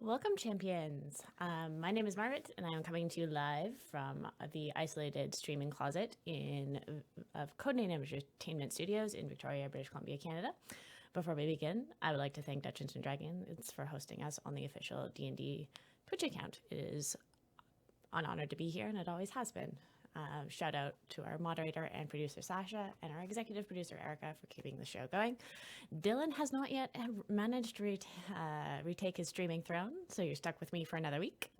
Welcome, champions. My name is Margaret, and I am coming to you live from the isolated streaming closet of Codename Entertainment Studios in Victoria, British Columbia, Canada. Before we begin, I would like to thank Dungeons and Dragons for hosting us on the official D&D Twitch account. It is an honor to be here, and it always has been. Shout out to our moderator and producer Sasha and our executive producer Erica for keeping the show going. Dylan has not yet managed to retake his streaming throne, so you're stuck with me for another week.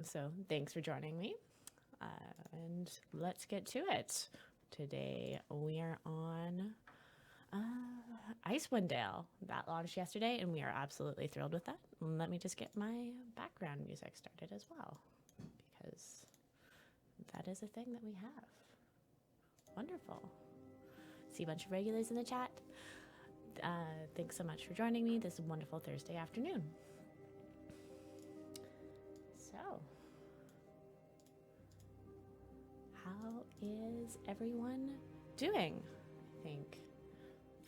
So thanks for joining me, and let's get to it. Today we are on Icewind Dale. That launched yesterday, and we are absolutely thrilled with that. Let me just get my background music started as well, because that is a thing that we have. Wonderful. See a bunch of regulars in the chat. Thanks so much for joining me this wonderful Thursday afternoon. So, how is everyone doing? I think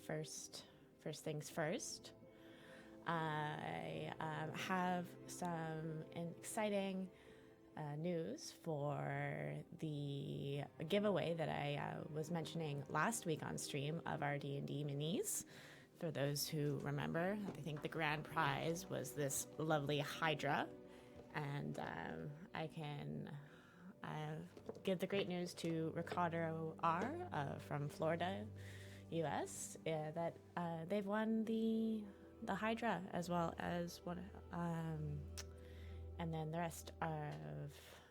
first things first. I have some exciting news for the giveaway that I was mentioning last week on stream of our D&D minis. For those who remember, I think the grand prize was this lovely Hydra, and I can give the great news to Ricardo R. From Florida, U.S. That they've won the Hydra as well as one. And then the rest of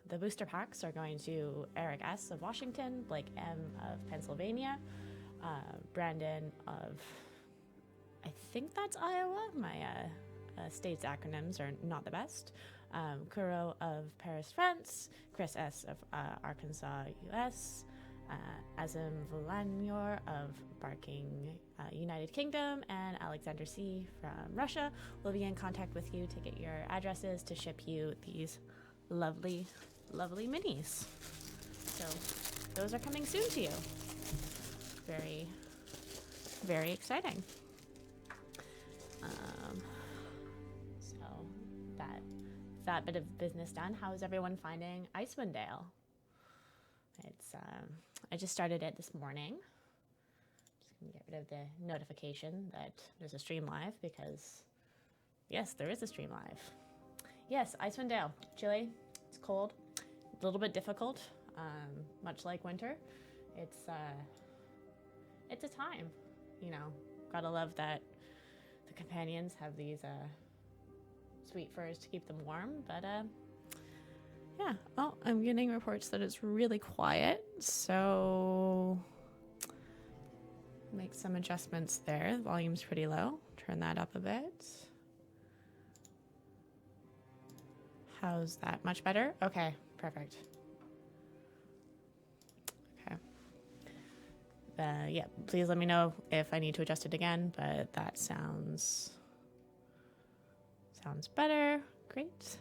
the booster packs are going to Eric S. of Washington, Blake M. of Pennsylvania, Brandon of, I think that's Iowa. My state's acronyms are not the best. Kuro of Paris, France, Chris S. of Arkansas, U.S., Azim Volanior of Barking, United Kingdom, and Alexander C. from Russia will be in contact with you to get your addresses to ship you these lovely, lovely minis. So those are coming soon to you. Very, very exciting. So that bit of business done. How is everyone finding Icewind Dale? It's I just started it this morning. Just gonna get rid of the notification that there's a stream live, because yes, there is a stream live. Yes, Icewind Dale, Chile. It's cold, a little bit difficult, much like winter. It's a time, you know. Gotta love that the companions have these sweet furs to keep them warm, but yeah. Oh, I'm getting reports that it's really quiet, so make some adjustments there. The volume's pretty low. Turn that up a bit. How's that? Much better? Okay, perfect. Okay. Yeah, please let me know if I need to adjust it again, but that sounds better. Great.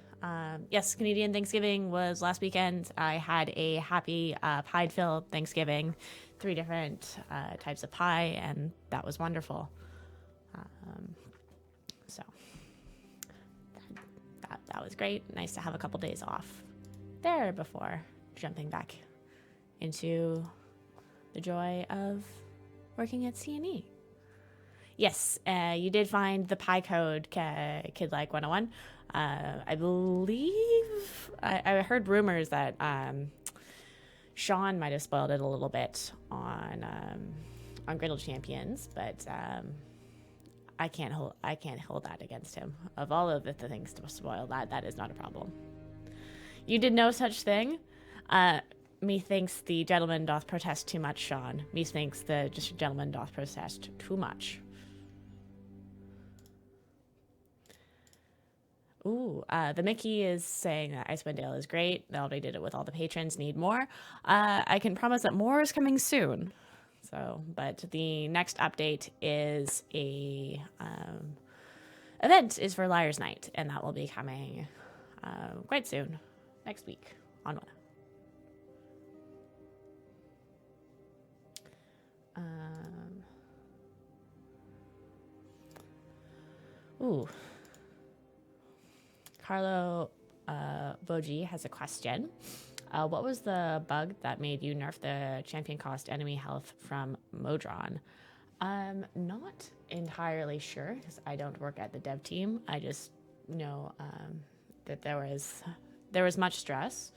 Yes, Canadian Thanksgiving was last weekend. I had a happy pie-filled Thanksgiving, 3 different types of pie, and that was wonderful. So that was great. Nice to have a couple days off there before jumping back into the joy of working at CNE. Yes, you did find the pie code, Kid Like 101. I believe I heard rumors that Sean might have spoiled it a little bit on Griddle Champions, but I can't hold that against him. Of all of the things to spoil, that is not a problem. You did no such thing. Methinks the gentleman doth protest too much, Sean. Methinks the gentleman doth protest too much. Ooh, the Mickey is saying that Icewind Dale is great. They already did it with all the patrons. Need more. I can promise that more is coming soon. So, but the next update is a event is for Liar's Night, and that will be coming quite soon, next week on one. Ooh. Carlo Boji has a question. What was the bug that made you nerf the champion cost enemy health from Modron? Not entirely sure because I don't work at the dev team. I just know that there was much stress,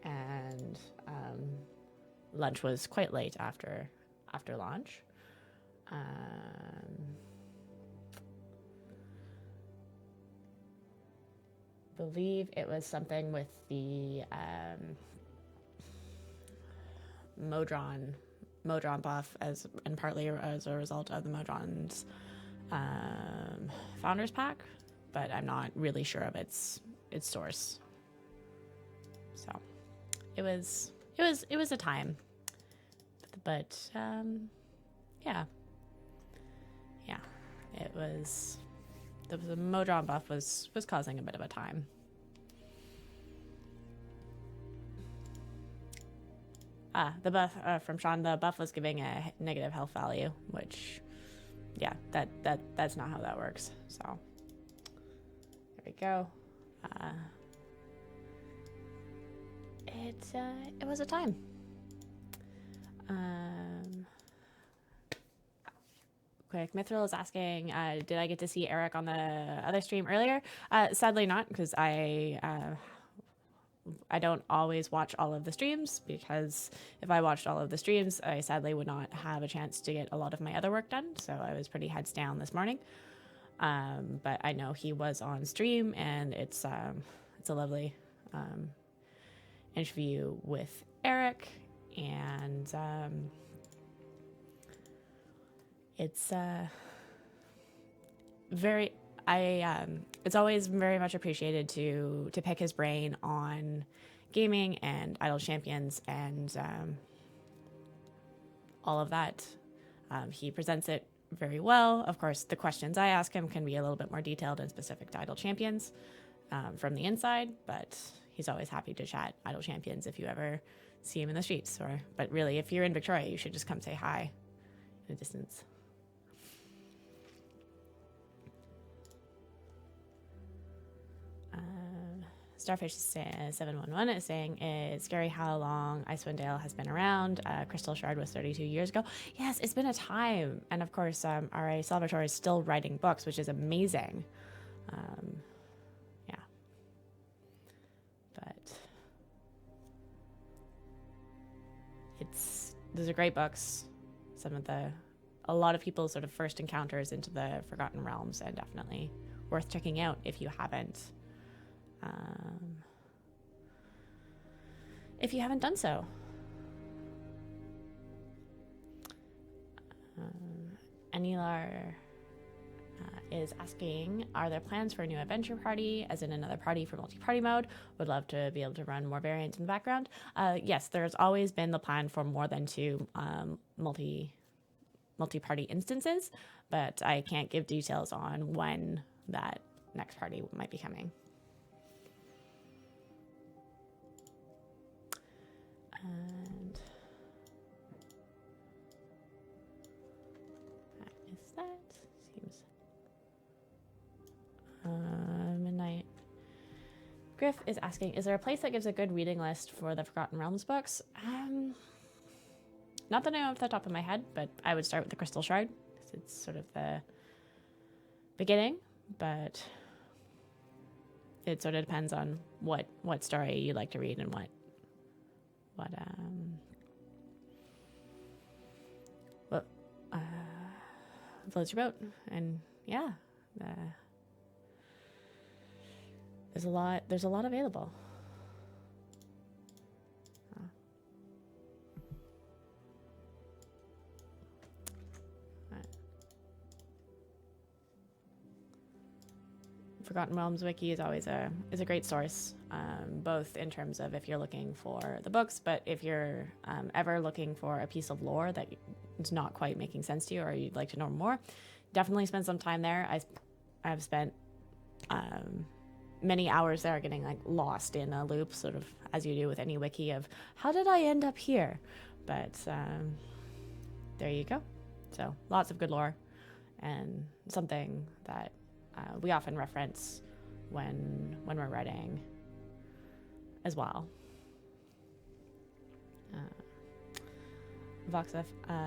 and lunch was quite late after launch. Believe it was something with the Modron buff, and partly as a result of the Modron's founders pack, but I'm not really sure of its source. So it was a time, but yeah, it was. The Modron buff was causing a bit of a time. The buff from Sean. The buff was giving a negative health value, which, yeah, that's not how that works. So there we go. It was a time. Quick, Mithril is asking, did I get to see Eric on the other stream earlier? Sadly not, because I don't always watch all of the streams, because if I watched all of the streams, I sadly would not have a chance to get a lot of my other work done, so I was pretty heads down this morning. But I know he was on stream, and it's a lovely interview with Eric, and it's it's always very much appreciated to pick his brain on gaming and Idle Champions and all of that. He presents it very well. Of course, the questions I ask him can be a little bit more detailed and specific to Idle Champions from the inside, but he's always happy to chat Idle Champions if you ever see him in the streets. But really, if you're in Victoria, you should just come say hi in the distance. Starfish 711 is saying, it's scary how long Icewind Dale has been around. Crystal Shard was 32 years ago. Yes, it's been a time. And of course, R.A. Salvatore is still writing books, which is amazing. Yeah. But those are great books. A lot of people's sort of first encounters into the Forgotten Realms, and definitely worth checking out if you haven't. If you haven't done so. Anilar is asking, are there plans for a new adventure party, as in another party for multi-party mode? Would love to be able to run more variants in the background. Yes, there's always been the plan for more than two multi-party instances, but I can't give details on when that next party might be coming. And that is that. Seems midnight. Griff is asking, is there a place that gives a good reading list for the Forgotten Realms books? Not that I know off the top of my head, but I would start with the Crystal Shard, because it's sort of the beginning, but it sort of depends on what story you like to read and what floats your boat. And yeah, there's a lot available. Forgotten Realms Wiki is always a great source, both in terms of if you're looking for the books, but if you're ever looking for a piece of lore that is not quite making sense to you or you'd like to know more, definitely spend some time there. I've spent many hours there getting like lost in a loop, sort of as you do with any wiki of how did I end up here? But there you go. So lots of good lore, and something that we often reference when we're writing as well. Voxa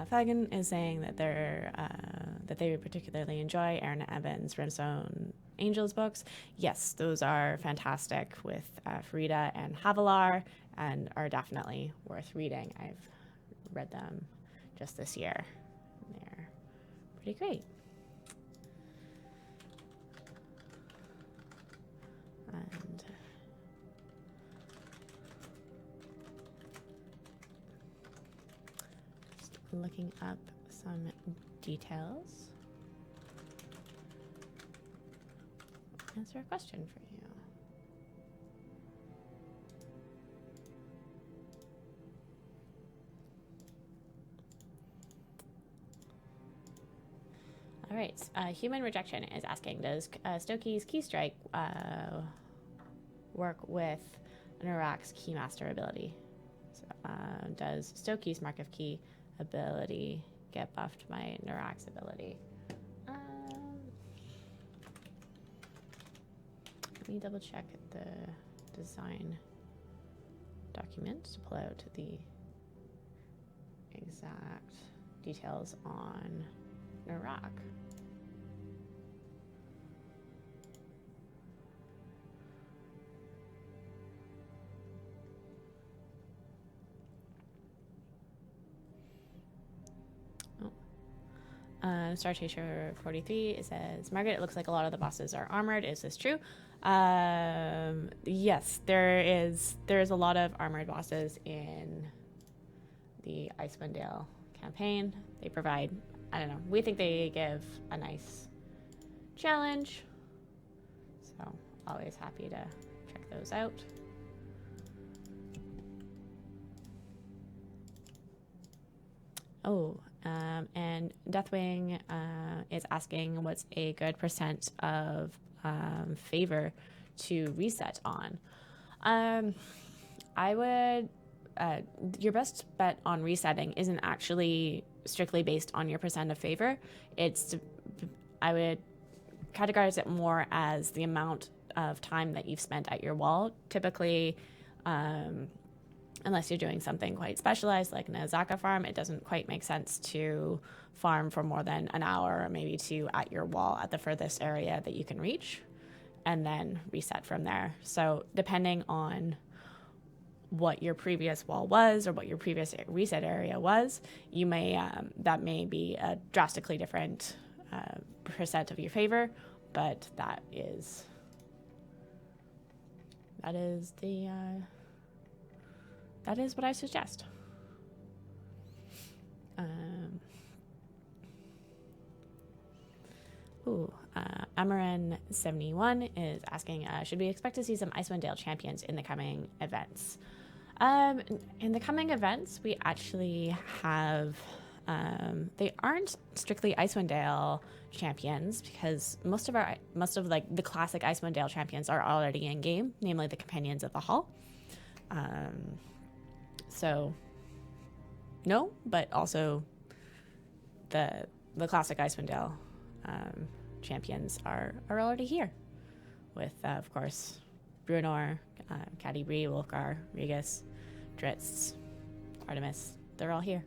Fagan is saying that they would particularly enjoy Aaron Evans' Brimstone Angels books. Yes, those are fantastic with Frida and Havilar, and are definitely worth reading. I've read them just this year. They're pretty great. And just looking up some details. Answer a question for you. All right, Human Rejection is asking, does Stokey's Key Strike work with Narak's Keymaster ability? So, does Stokey's Mark of Key ability get buffed by Narak's ability? Let me double check the design document to pull out the exact details on Narak. Star Chaser 43, it says, Margaret, it looks like a lot of the bosses are armored. Is this true? Yes, there is a lot of armored bosses in the Icewind Dale campaign. They provide, I don't know, we think they give a nice challenge. So always happy to check those out. And Deathwing is asking what's a good percent of favor to reset on. I would, your best bet on resetting isn't actually strictly based on your percent of favor. I would categorize it more as the amount of time that you've spent at your wall. Typically, unless you're doing something quite specialized like an Azaka farm, it doesn't quite make sense to farm for more than an hour or maybe two at your wall at the furthest area that you can reach, and then reset from there. So depending on what your previous wall was or what your previous reset area was, you may that may be a drastically different percent of your favor, but that is what I suggest. Amaran71 is asking, should we expect to see some Icewind Dale champions in the coming events? In the coming events, we actually have, they aren't strictly Icewind Dale champions, because most of like the classic Icewind Dale champions are already in game, namely the Companions of the Hall. So no, but also the classic Icewind Dale champions are already here, with of course Bruenor, Catti Bree, Wolfgar, Regis, Dritz, Artemis. They're all here.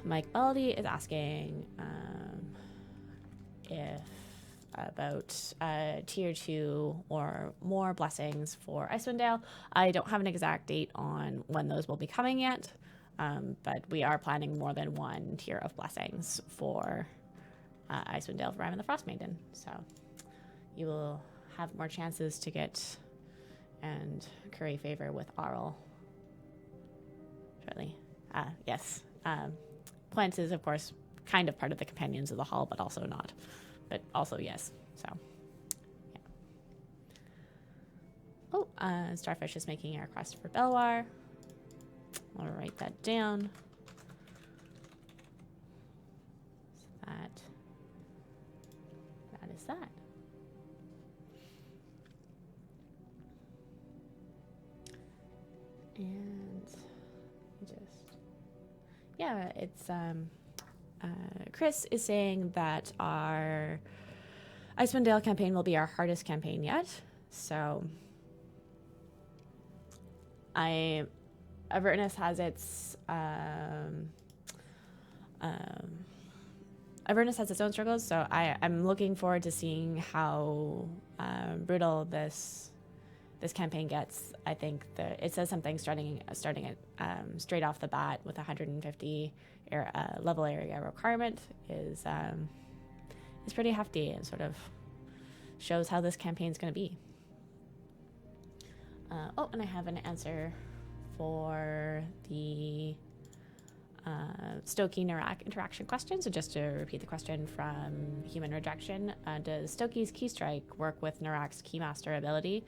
Mike Baldy is asking if about tier 2 or more blessings for Icewind Dale. I don't have an exact date on when those will be coming yet, but we are planning more than one tier of blessings for Icewind Dale, Rime, and the Frostmaiden. So you will have more chances to get and curry favor with Arl. Shortly. Yes. Plants is, of course, kind of part of the Companions of the Hall, but also not. But also, yes. So, yeah. Starfish is making a request for Belwar. I'll write that down. So that is that. And just, yeah, it's Chris is saying that our Icewind Dale campaign will be our hardest campaign yet. So Avernus has its Avernus has its own struggles, so I'm looking forward to seeing how brutal this campaign gets. I think it says something starting at straight off the bat with 150 level area requirement is pretty hefty and sort of shows how this campaign's going to be. And I have an answer for the Stokey-Narak interaction question. So just to repeat the question from Human Rejection, does Stokey's Key Strike work with Narak's Keymaster ability?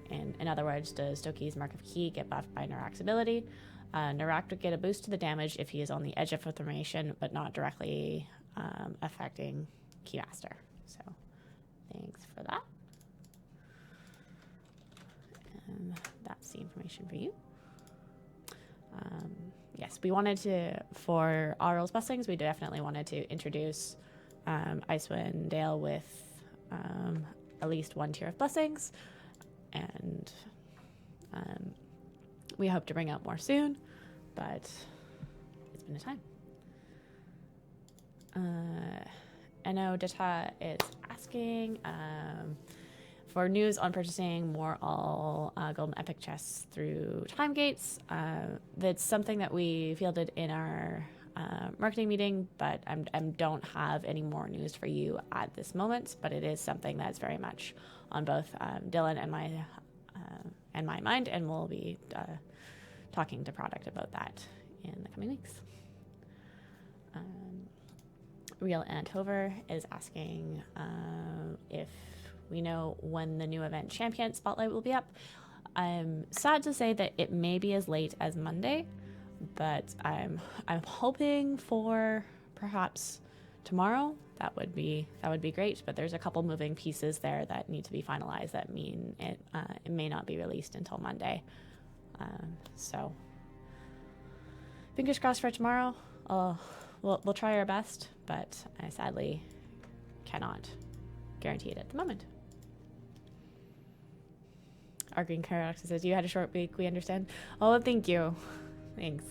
In other words, does Stokey's Mark of Key get buffed by Narak's ability? Narak would get a boost to the damage if he is on the edge of a formation, but not directly affecting Keymaster. So thanks for that. And that's the information for you. Yes, we wanted to, for Aurel's blessings, we definitely wanted to introduce Icewind Dale with at least one tier of blessings, and we hope to bring out more soon, but it's been a time. Eno Dita is asking for news on purchasing more all golden epic chests through time gates. That's something that we fielded in our marketing meeting, but I don't have any more news for you at this moment, but it is something that's very much on both Dylan and my mind, and we'll be talking to product about that in the coming weeks. Real Anthover is asking if we know when the new event Champion Spotlight will be up. I'm sad to say that it may be as late as Monday, but I'm hoping for perhaps tomorrow. That would be great, but there's a couple moving pieces there that need to be finalized that mean it may not be released until Monday. So fingers crossed for tomorrow. We'll try our best, but I sadly cannot guarantee it at the moment. Our Green Paradox says, you had a short week, we understand. Oh, thank you. Thanks.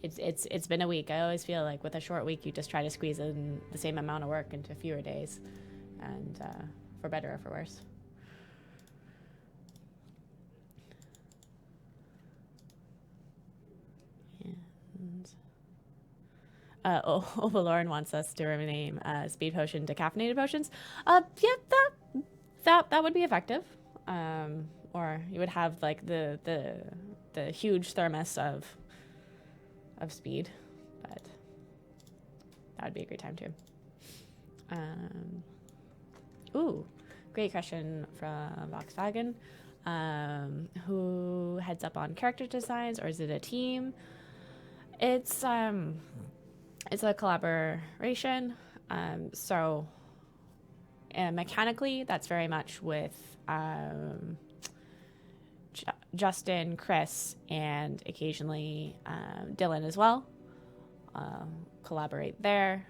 It's been a week. I always feel like with a short week, you just try to squeeze in the same amount of work into fewer days, and for better or for worse. And Ovaloran wants us to rename speed potion to caffeinated potions. That would be effective. Or you would have like the huge thermos of speed, but that would be a great time too. Great question from Volkswagen. Who heads up on character designs, or is it a team? It's a collaboration. So mechanically, that's very much with Justin, Chris, and occasionally Dylan as well. Collaborate there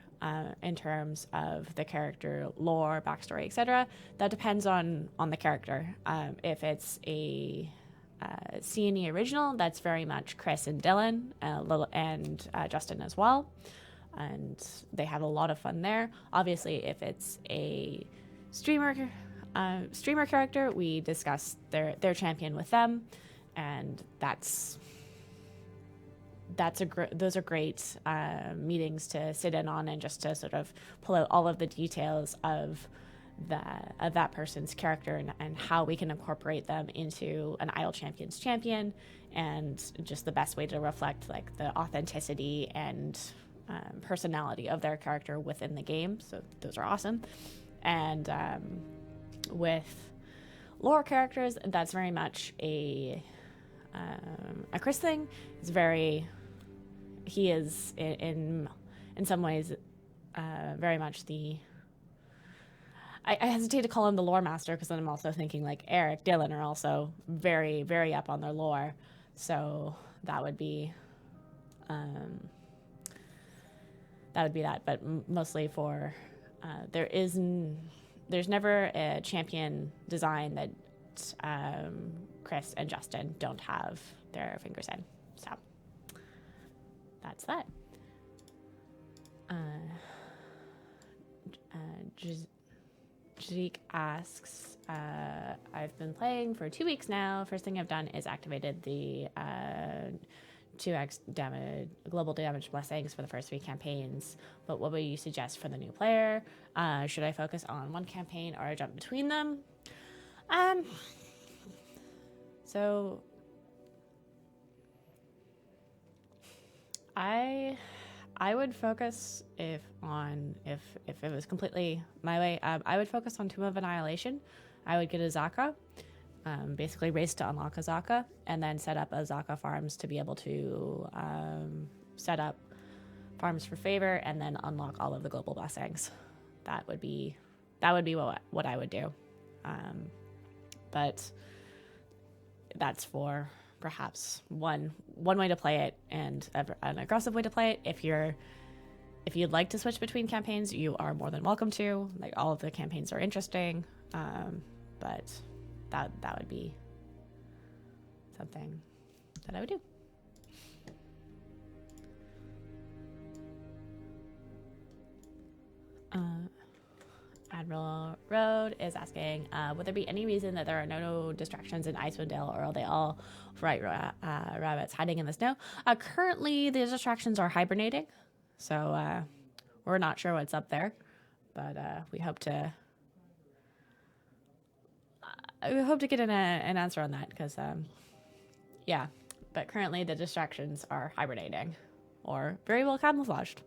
in terms of the character lore, backstory, etc. That depends on the character. If it's a C&E original, that's very much Chris and Dylan, and Justin as well. And they have a lot of fun there. Obviously, if it's a streamer character, we discuss their champion with them, and those are great meetings to sit in on and just to sort of pull out all of the details of that person's character and how we can incorporate them into an Isle Champion's champion, and just the best way to reflect like the authenticity and personality of their character within the game. So those are awesome. And with lore characters, that's very much a Chris thing. He is in some ways very much I hesitate to call him the lore master, because then I'm also thinking like Eric, Dylan are also very, very up on their lore. So that would be that would be that. But mostly for there's never a champion design that Chris and Justin don't have their fingers in. So that's that. Jake asks, I've been playing for 2 weeks now. First thing I've done is activated the 2x damage, global damage blessings for the first 3 campaigns. But what would you suggest for the new player? Should I focus on one campaign or jump between them? So I would focus if it was completely my way. I would focus on Tomb of Annihilation. I would get a Zaka, basically race to unlock a Zaka, and then set up a Zaka farms to be able to set up farms for favor, and then unlock all of the global blessings. That would be what I would do. But that's for perhaps one way to play it, and an aggressive way to play it. If you'd like to switch between campaigns, you are more than welcome to. Like, all of the campaigns are interesting, but that would be something that I would do. Admiral Road is asking, would there be any reason that there are no distractions in Icewind Dale, or are they all right rabbits hiding in the snow? Currently, the distractions are hibernating, so we're not sure what's up there, but we hope to get an answer on that, because yeah, but currently the distractions are hibernating or very well camouflaged.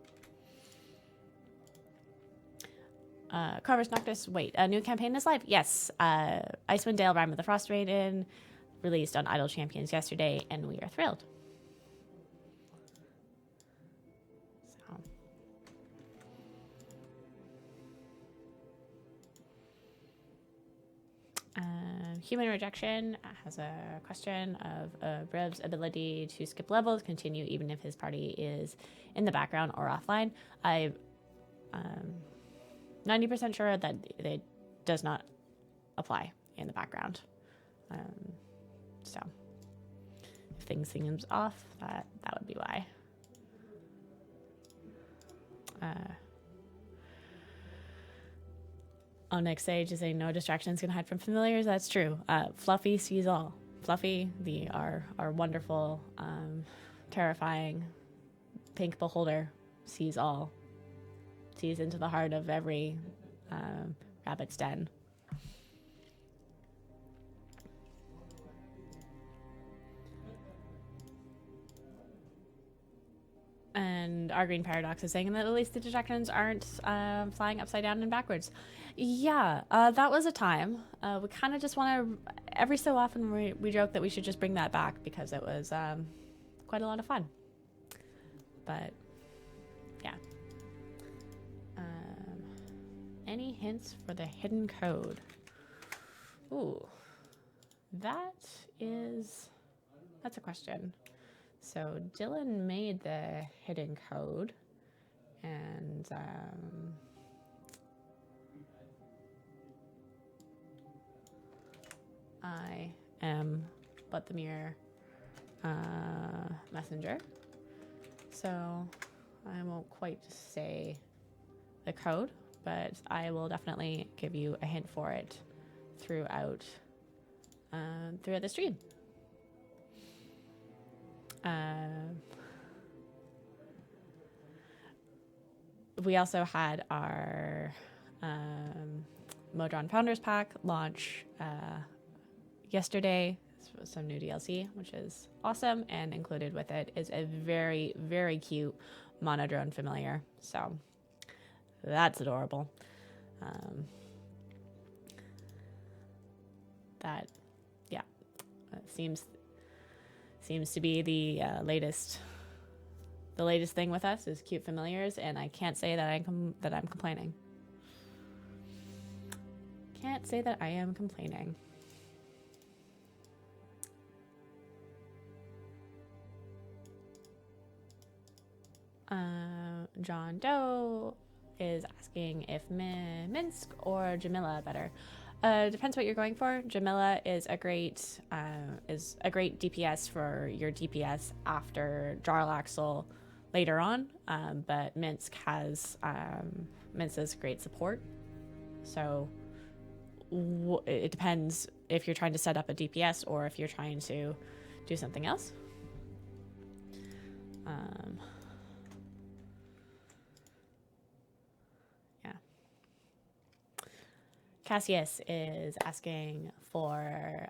Corvus Noctis, wait, a new campaign is live? Yes. Icewind Dale, Rime of the Frostmaiden, released on Idle Champions yesterday, and we are thrilled. So. Human Rejection has a question of Brev's ability to skip levels continue even if his party is in the background or offline. I'm 90% sure that it does not apply in the background. So if things seems off, that would be why. Onyx Sage is saying no distractions can hide from familiars. That's true. Fluffy sees all. Fluffy, our wonderful, terrifying pink beholder, sees all. Sees into the heart of every rabbit's den. And our Green Paradox is saying that at least the distractions aren't flying upside down and backwards. Yeah, that was a time. We kind of just want to, every so often we joke that we should just bring that back because it was quite a lot of fun. But yeah. Any hints for the hidden code? Ooh, that's a question. So Dylan made the hidden code, and I am but the mere messenger, so I won't quite say the code, but I will definitely give you a hint for it throughout the stream. We also had our Modron Founders Pack launch yesterday. This was some new DLC, which is awesome, and included with it is a very, very cute monodrone familiar. So that's adorable. That, yeah, seems to be the latest thing with us is cute familiars, and I can't say that I'm complaining. Can't say that I am complaining. John Doe is asking if Minsk or Jamila better. Depends what you're going for. Jamila is a great DPS for your DPS after Jarlaxle later on, but Minsk has great support. So it depends if you're trying to set up a DPS or if you're trying to do something else. Cassius is asking for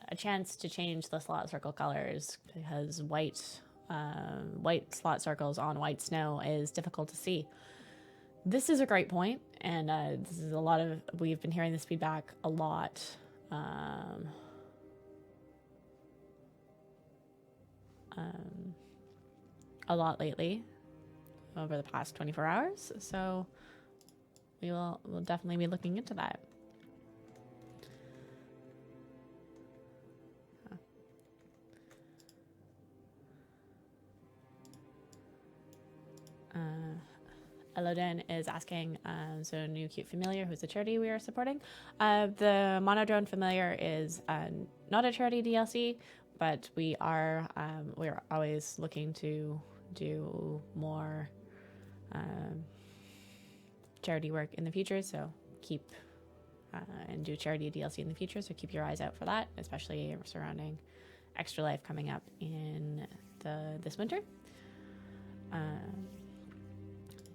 a chance to change the slot circle colors because white slot circles on white snow is difficult to see. This is a great point, and this is we've been hearing this feedback a lot. A lot lately over the past 24 hours, so we'll definitely be looking into that. Elodin is asking, so new cute familiar, who's a charity we are supporting. The Monodrone familiar is not a charity DLC, but we're always looking to do more charity work in the future. So and do charity DLC in the future. So keep your eyes out for that, especially surrounding Extra Life coming up in this winter.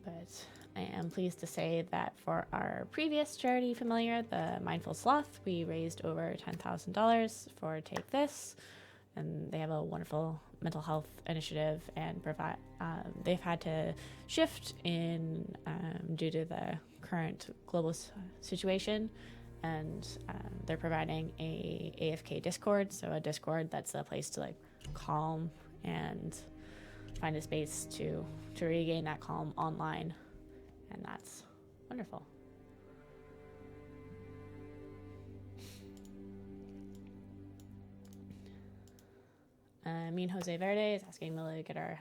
But I am pleased to say that for our previous charity familiar, the Mindful Sloth, we raised over $10,000 for Take This, and they have a wonderful mental health initiative, and they've had to shift in due to the current global situation, and they're providing a AFK Discord, so a Discord that's a place to calm and find a space to regain that calm online, and that's wonderful. Mean Jose Verde is asking will we get our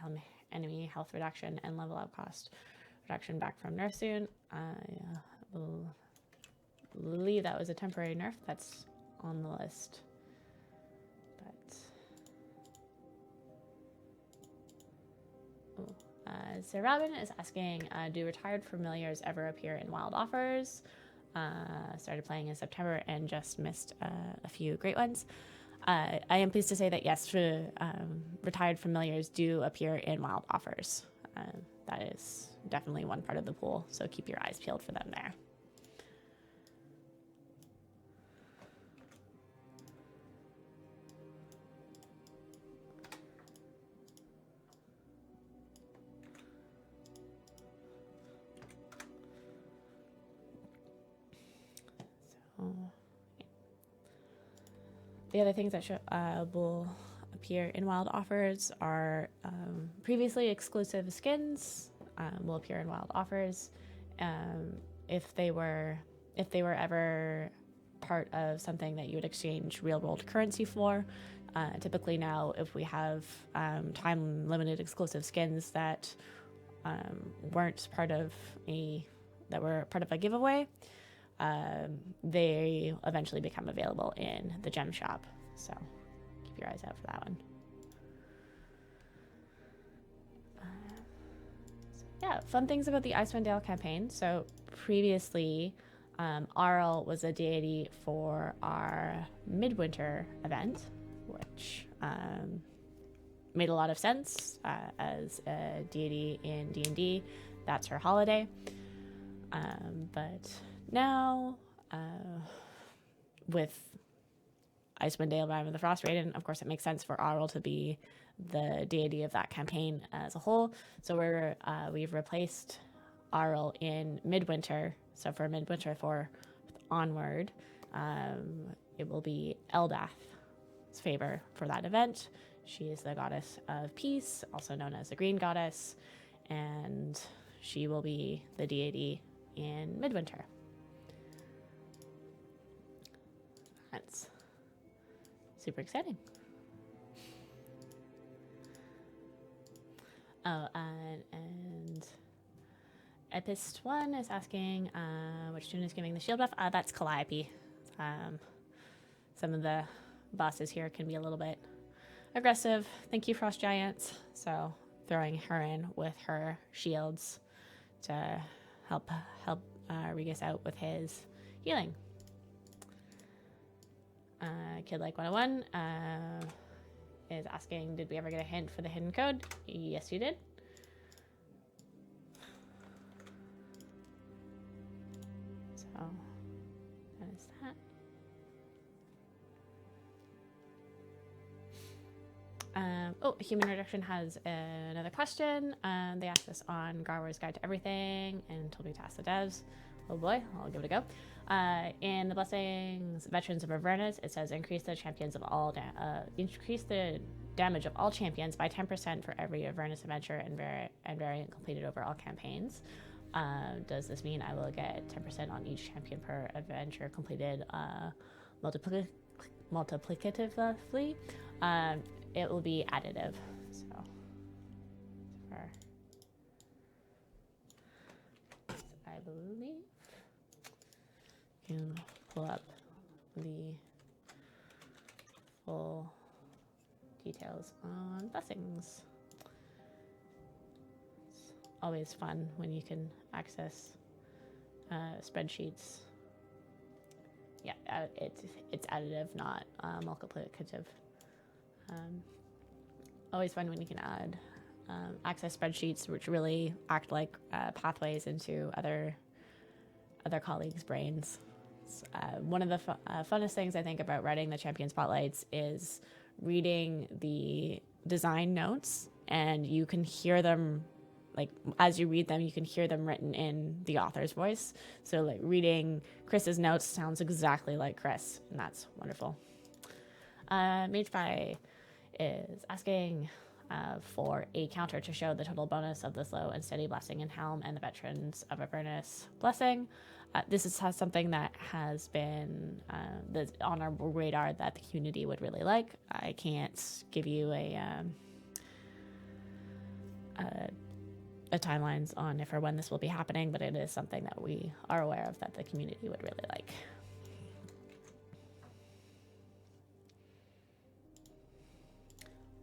enemy health reduction and level up cost reduction back from nerf soon. I believe that was a temporary nerf that's on the list. So Robin is asking, do retired familiars ever appear in wild offers? Started playing in September and just missed a few great ones. I am pleased to say that yes, retired familiars do appear in wild offers. That is definitely one part of the pool, so keep your eyes peeled for them there. The other things that will appear in wild offers are previously exclusive skins will appear in wild offers. If they were ever part of something that you would exchange real world currency for. Typically now, if we have time limited exclusive skins that were part of a giveaway, they eventually become available in the gem shop, so keep your eyes out for that one. Yeah, fun things about the Icewind Dale campaign. So previously, Arl was a deity for our midwinter event, which made a lot of sense as a deity in D&D. That's her holiday, but now, with Icewind Dale, Rime, and the Frostmaiden, of course, it makes sense for Arl to be the deity of that campaign as a whole. So we've replaced Arl in Midwinter. So for Midwinter 4 onward, it will be Eldath's favor for that event. She is the goddess of peace, also known as the Green Goddess, and she will be the deity in Midwinter. That's super exciting. Oh, and Epist 1 is asking which student is giving the shield buff. That's Calliope. Some of the bosses here can be a little bit aggressive. Thank you, Frost Giants. So throwing her in with her shields to help Regus out with his healing. Kid Like 101 is asking, did we ever get a hint for the hidden code? Yes, you did. So that is that. Human Reduction has another question. They asked us on Garwar's Guide to Everything and told me to ask the devs. Oh boy, I'll give it a go. In the Blessings Veterans of Avernus, it says increase the damage of all champions by 10% for every Avernus adventure and variant completed over all campaigns. Does this mean I will get 10% on each champion per adventure completed multiplicatively? It will be additive. So I believe you can pull up the full details on blessings. It's always fun when you can access spreadsheets. Yeah, it's additive, not multiplicative. Always fun when you can add access spreadsheets, which really act like pathways into other colleagues' brains. One of the funnest things I think about writing the champion spotlights is reading the design notes, and you can hear them, like as you read them, you can hear them written in the author's voice. So like reading Chris's notes sounds exactly like Chris, and that's wonderful. Magefy is asking for a counter to show the total bonus of the slow and steady blessing in Helm and the Veterans of Avernus blessing. This is something that has been on our radar that the community would really like. I can't give you a timelines on if or when this will be happening, but it is something that we are aware of that the community would really like.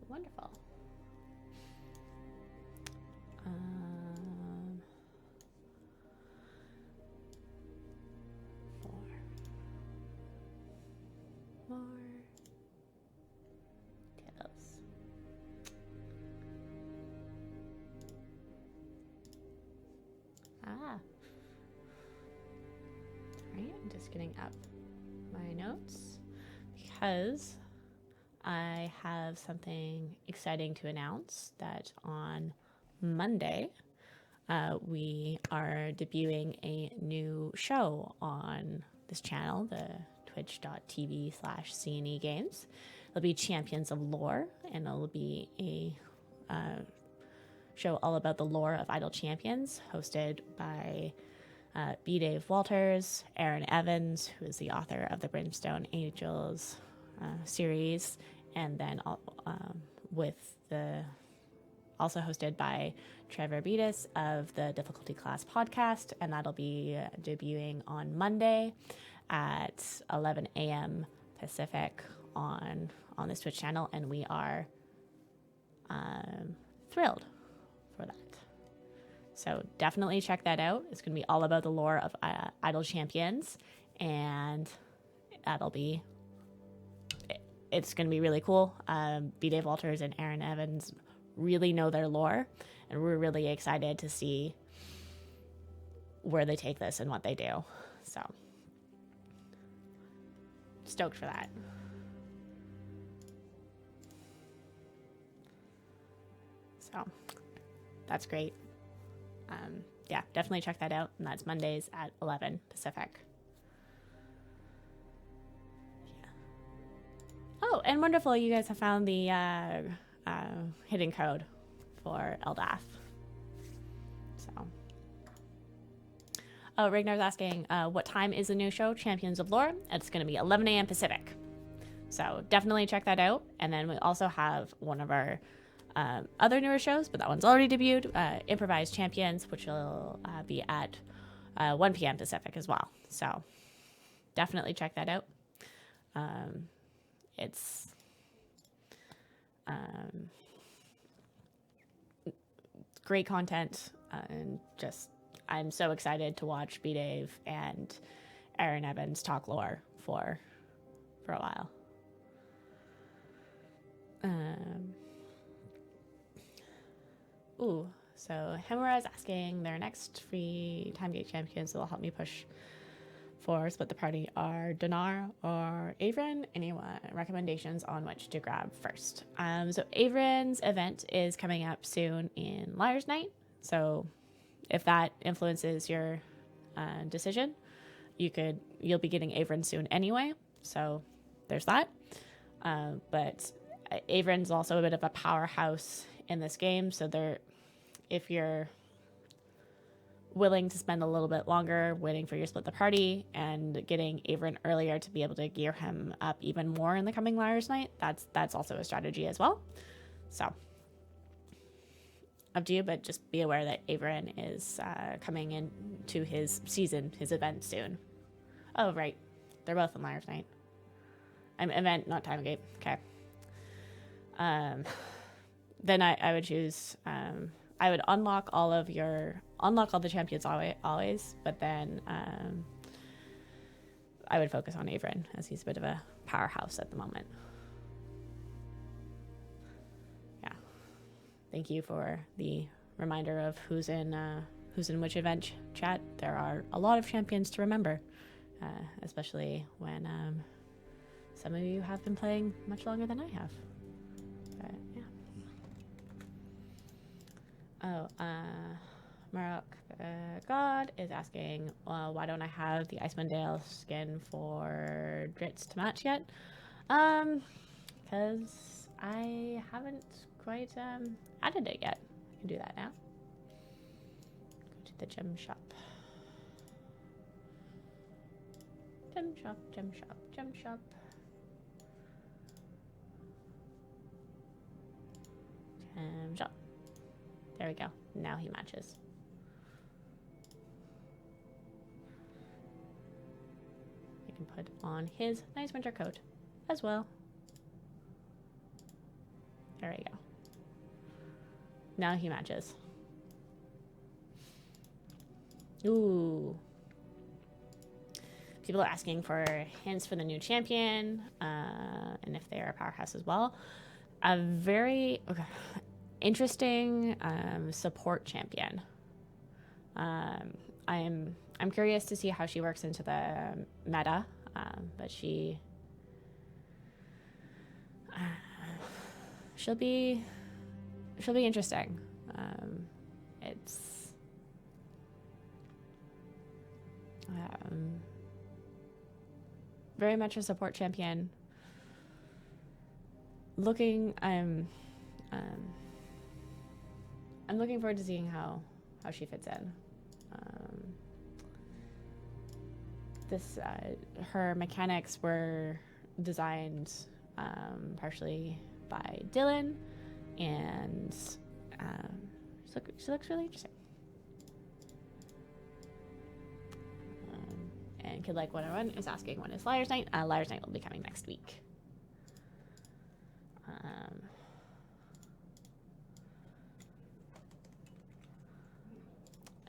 Wonderful. More details. Right, I'm just getting up my notes because I have something exciting to announce that on Monday, we are debuting a new show on this channel, the twitch.tv/CNE Games. It'll be Champions of Lore, and it'll be a show all about the lore of Idle Champions, hosted by B. Dave Walters, Aaron Evans, who is the author of the Brimstone Angels series, and then also hosted by Trevor Beatus of the Difficulty Class podcast, and that'll be debuting on Monday at 11 a.m. Pacific on this Twitch channel, and we are thrilled for that. So definitely check that out. It's going to be all about the lore of Idle Champions, and it's going to be really cool. B. Dave Walters and Aaron Evans really know their lore, and we're really excited to see where they take this and what they do. So stoked for that. So that's great. Yeah, definitely check that out, and that's Mondays at 11 Pacific. Yeah. Oh, and wonderful, you guys have found the hidden code for Eldath. So, Ragnar's asking, what time is the new show, Champions of Lore? It's going to be 11 a.m. Pacific. So definitely check that out. And then we also have one of our other newer shows, but that one's already debuted. Improvised Champions, which will be at 1 p.m. Pacific as well. So definitely check that out. It's great content, and just I'm so excited to watch B. Dave and Aaron Evans talk lore for a while. So Hemora is asking their next free Time Gate champions that will help me push for Split the Party are Donar or Avrin. Any recommendations on which to grab first? So Avrin's event is coming up soon in Liar's Night. So if that influences your decision, you'll be getting Avrin soon anyway. So there's that. But Avrin's also a bit of a powerhouse in this game. So if you're willing to spend a little bit longer waiting for your Split the Party and getting Avrin earlier to be able to gear him up even more in the coming Liar's Night, that's also a strategy as well. So up to you, but just be aware that Avrin is coming into his event soon. Oh, right. They're both in Liar's Night. I'm event, not Time Gate. Okay. Then I would choose... I would unlock all the champions always, but then I would focus on Avrin, as he's a bit of a powerhouse at the moment. Yeah. Thank you for the reminder of who's in which event, chat. There are a lot of champions to remember, especially when some of you have been playing much longer than I have. But yeah. Mark God is asking, why don't I have the Icewind Dale skin for Dritz to match yet? Because I haven't quite added it yet. I can do that now. Go to the gem shop. Gem shop, gem shop, gem shop. Gem shop. There we go. Now he matches. I can put on his nice winter coat as well. There we go. Now he matches. Ooh. People are asking for hints for the new champion, and if they are a powerhouse as well. A very interesting support champion. I'm curious to see how she works into the meta, but she'll be interesting. It's very much a support champion. I'm looking forward to seeing how she fits in. Her mechanics were designed partially by Dylan, and she looks really interesting. And Kid Like 101 is asking when is Liar's Night. Liar's Night will be coming next week.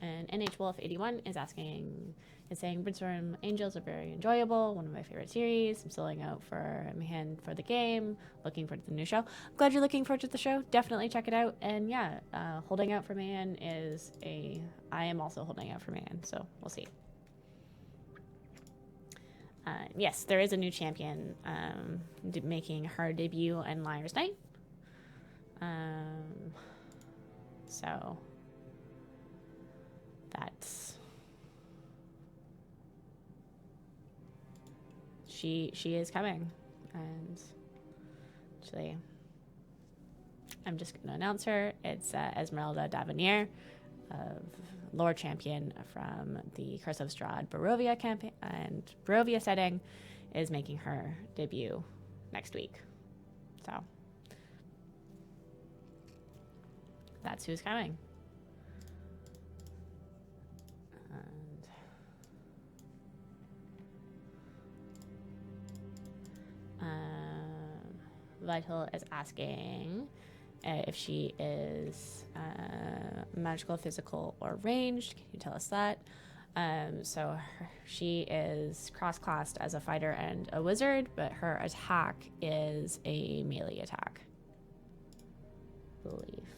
And NH Wolf 81 is saying Brainstorm Angels are very enjoyable, one of my favorite series. I'm still out for my hand for the game, looking forward to the new show. I'm glad you're looking forward to the show. Definitely check it out. And yeah, holding out for Man I am also holding out for Man, so we'll see. Yes, there is a new champion making her debut in Liar's Night. So that's she is coming, and actually I'm just going to announce her. It's Esmeralda Devenier, lore champion from the Curse of Strahd Barovia campaign and Barovia setting, is making her debut next week. So that's who's coming. Vital is asking if she is magical, physical, or ranged. Can you tell us that? So she is cross-classed as a fighter and a wizard, but her attack is a melee attack, I believe.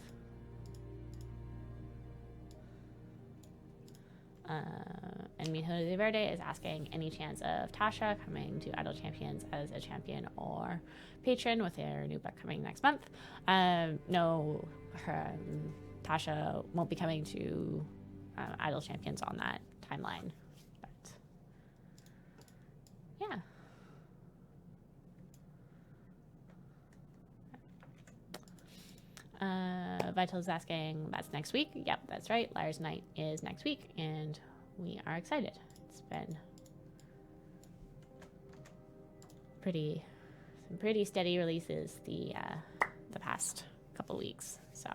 And Miho Verde is asking any chance of Tasha coming to Idle Champions as a champion or patron with their new book coming next month. No, Tasha won't be coming to Idle Champions on that timeline. But yeah. Vital is asking, that's next week? Yep, that's right. Liar's Night is next week, and we are excited. It's been some pretty steady releases the past couple weeks. So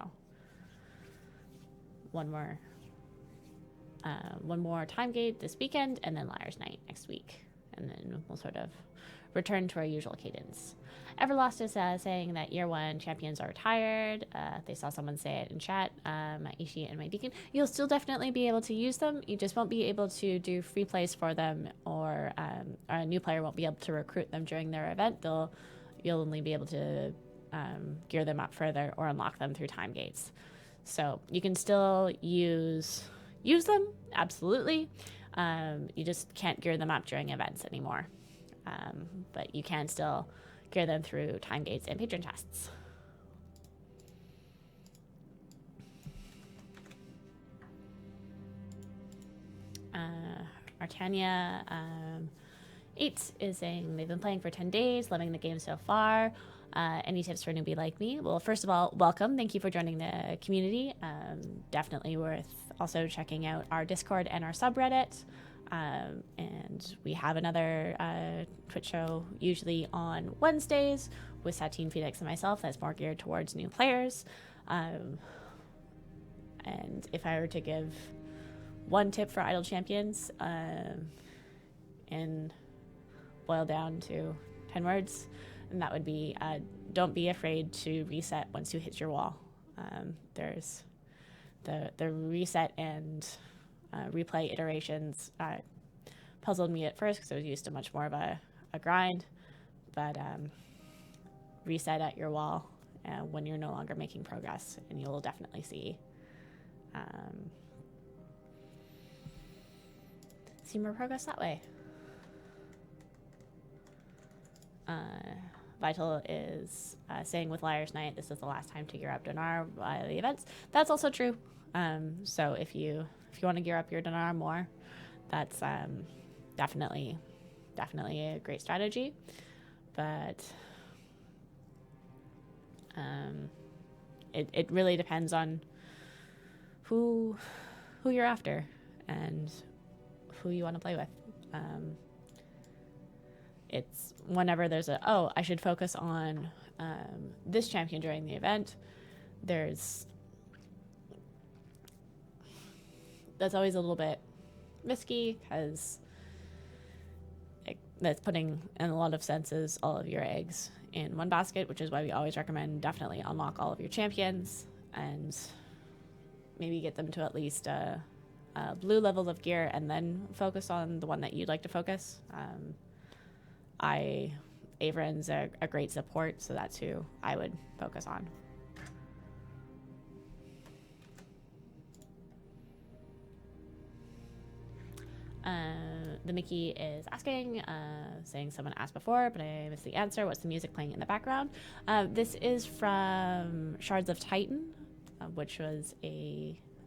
one more time gate this weekend, and then Liar's Night next week, and then we'll sort of return to our usual cadence. Everlost is saying that year one champions are retired. They saw someone say it in chat. My Ishi and my Deacon. You'll still definitely be able to use them. You just won't be able to do free plays for them, or a new player won't be able to recruit them during their event. You'll only be able to gear them up further or unlock them through time gates. So you can still use them, absolutely. You just can't gear them up during events anymore. But you can still gear them through time gates and patron chests. Artania 8 is saying they've been playing for 10 days, loving the game so far. Any tips for a newbie like me? Well, first of all, welcome. Thank you for joining the community. Definitely worth also checking out our Discord and our subreddit. And we have another Twitch show usually on Wednesdays with Satine, Phoenix, and myself that's more geared towards new players. And if I were to give one tip for Idle Champions and boil down to 10 words, and that would be don't be afraid to reset once you hit your wall. There's the reset and replay iterations puzzled me at first because I was used to much more of a grind, but reset at your wall when you're no longer making progress, and you'll definitely see more progress that way. Vital is saying with Liar's Night, this is the last time to gear up Dinar by the events. That's also true. So if you want to gear up your Dinar more, that's definitely a great strategy. But it really depends on who you're after and who you want to play with. It's whenever there's I should focus on this champion during the event, that's always a little bit risky because that's putting, in a lot of senses, all of your eggs in one basket, which is why we always recommend definitely unlock all of your champions and maybe get them to at least blue levels of gear and then focus on the one that you'd like to focus. Averin's a great support, so that's who I would focus on. The Mickey is asking, saying someone asked before, but I missed the answer. What's the music playing in the background? This is from Shards of Titan, which was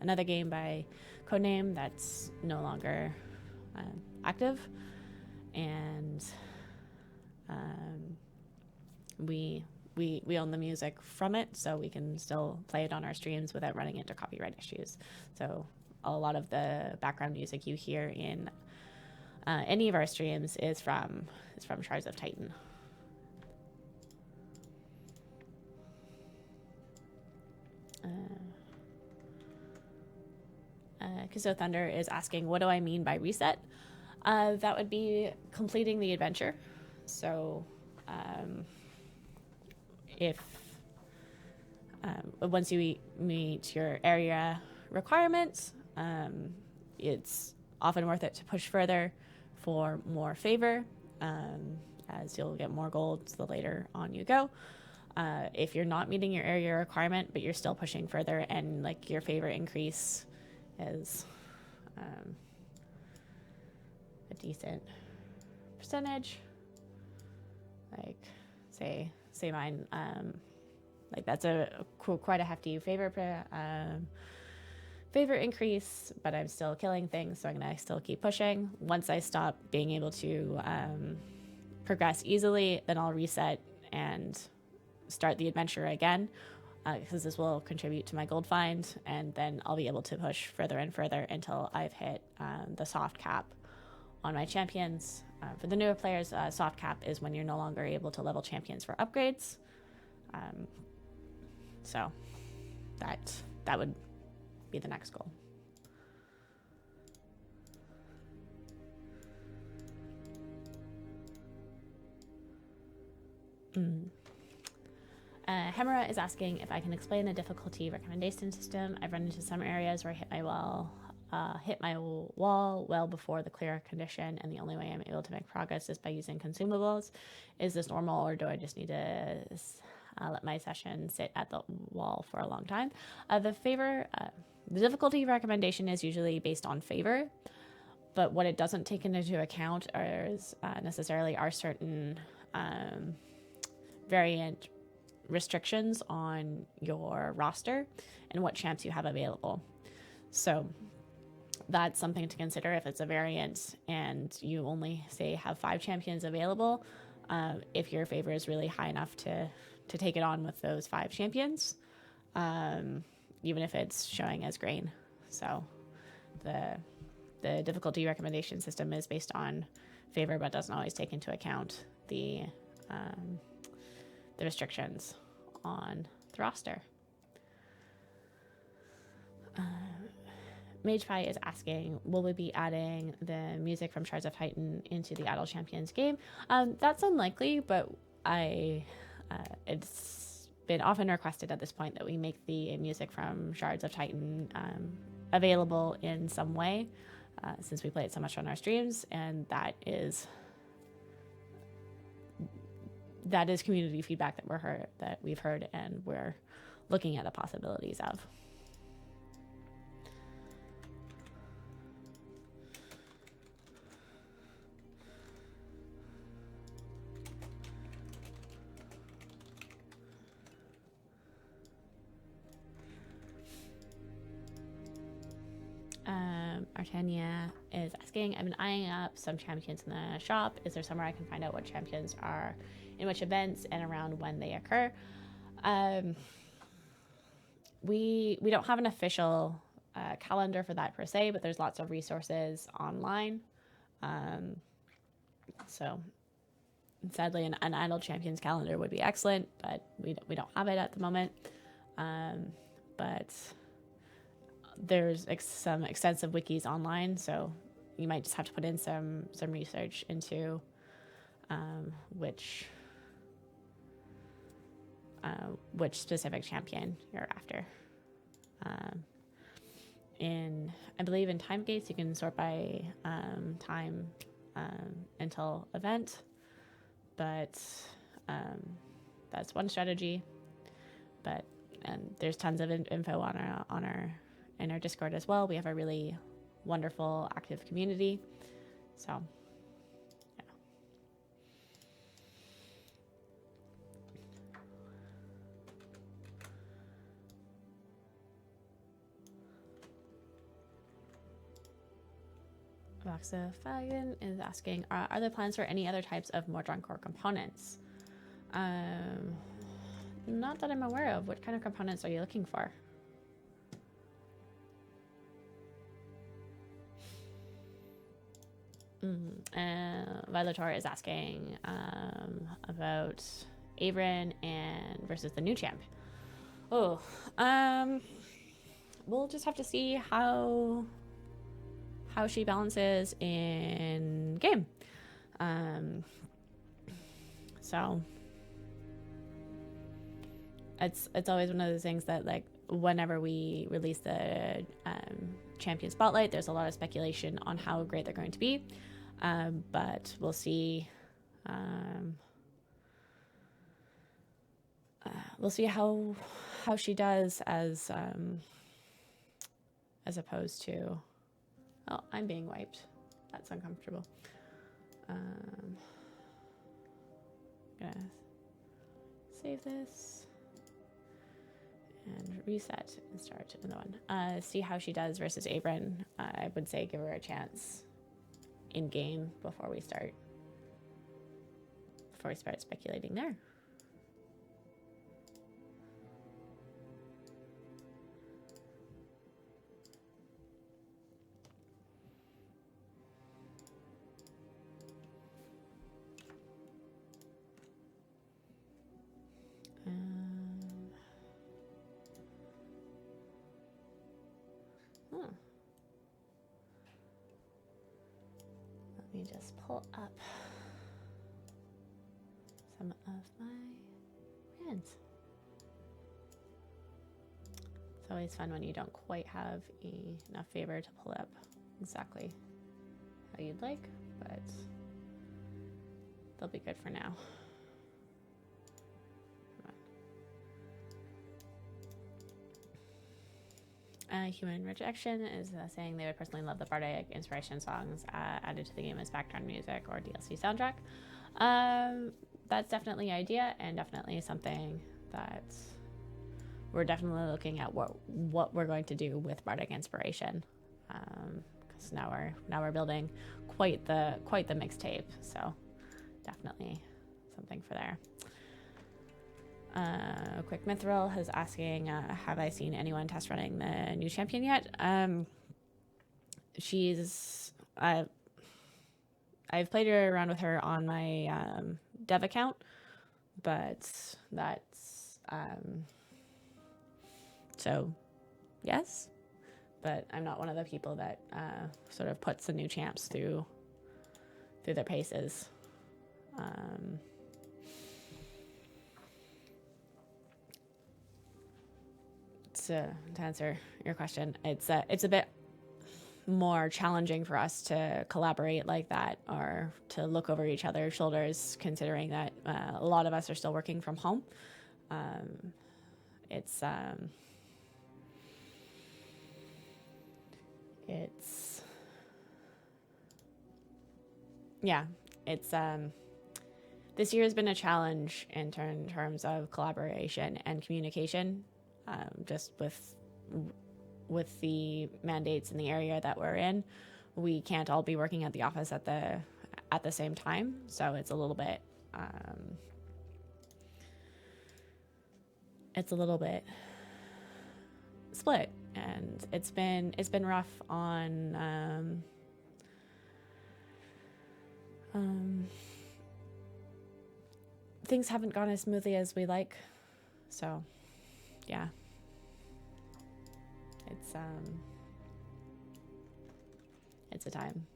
another game by Codename that's no longer active, and we own the music from it, so we can still play it on our streams without running into copyright issues. So a lot of the background music you hear in any of our streams is from Shards of Titan. Kiso Thunder is asking, what do I mean by reset? That would be completing the adventure. So if once you meet your area requirements, it's often worth it to push further for more favor, as you'll get more gold the later on you go. If you're not meeting your area requirement, but you're still pushing further, and like your favor increase is a decent percentage, like say mine, like that's quite a hefty favor increase, but I'm still killing things, so I'm gonna still keep pushing. Once I stop being able to progress easily, then I'll reset and start the adventure again, because this will contribute to my gold find, and then I'll be able to push further and further until I've hit the soft cap on my champions. For the newer players, soft cap is when you're no longer able to level champions for upgrades. So that would be the next goal. Hemera is asking if I can explain the difficulty recommendation system. I've run into some areas where I hit my wall well before the clear condition, and the only way I'm able to make progress is by using consumables. Is this normal, or do I just need to let my session sit at the wall for a long time? The difficulty recommendation is usually based on favor, but what it doesn't take into account is necessarily are certain variant restrictions on your roster and what champs you have available. So that's something to consider if it's a variant and you only say have 5 champions available. If your favor is really high enough to take it on with those 5 champions, even if it's showing as grain. So the difficulty recommendation system is based on favor, but doesn't always take into account the restrictions on the roster. MagePie is asking, will we be adding the music from Shards of Titan into the Idle Champions game? That's unlikely, but it's been often requested at this point that we make the music from Shards of Titan available in some way, since we play it so much on our streams, and that is community feedback that we've heard, and we're looking at the possibilities of. Artania is asking, I've been eyeing up some champions in the shop. Is there somewhere I can find out what champions are in which events and around when they occur? We don't have an official calendar for that per se, but there's lots of resources online. So sadly, an Idle Champions calendar would be excellent, but we don't have it at the moment. But there's some extensive wikis online, so you might just have to put in some research into which specific champion you're after. I believe in time gates you can sort by time until event, but that's one strategy. But there's tons of info in our Discord as well. We have a really wonderful active community, so Frostmaiden is asking, are there plans for any other types of more core components? Not that I'm aware of. What kind of components are you looking for? Violator is asking about Avrin and versus the new champ. we'll just have to see how she balances in game. So it's always one of those things that, like, whenever we release the champion spotlight, there's a lot of speculation on how great they're going to be, but we'll see. We'll see how she does as opposed to. Oh, I'm being wiped. That's uncomfortable. Gonna save this and reset and start another one. See how she does versus Abram. I would say give her a chance in game before we start speculating there. Let me just pull up some of my hands. It's always fun when you don't quite have enough favor to pull up exactly how you'd like, but they'll be good for now. Human Rejection is saying they would personally love the bardic inspiration songs added to the game as background music or DLC soundtrack. That's definitely an idea, and definitely something that we're definitely looking at what we're going to do with bardic inspiration, because now we're building quite the mixtape. So definitely something for there. Quick Mithril is asking, have I seen anyone test running the new champion yet? I've played around with her on my dev account, but that's so yes, but I'm not one of the people that sort of puts the new champs through their paces. To answer your question, it's a bit more challenging for us to collaborate like that, or to look over each other's shoulders, considering that a lot of us are still working from home. It's this year has been a challenge in terms of collaboration and communication. Just with the mandates in the area that we're in, we can't all be working at the office at the same time. So it's a little bit split, and it's been rough on things haven't gone as smoothly as we like. So yeah, it's a time.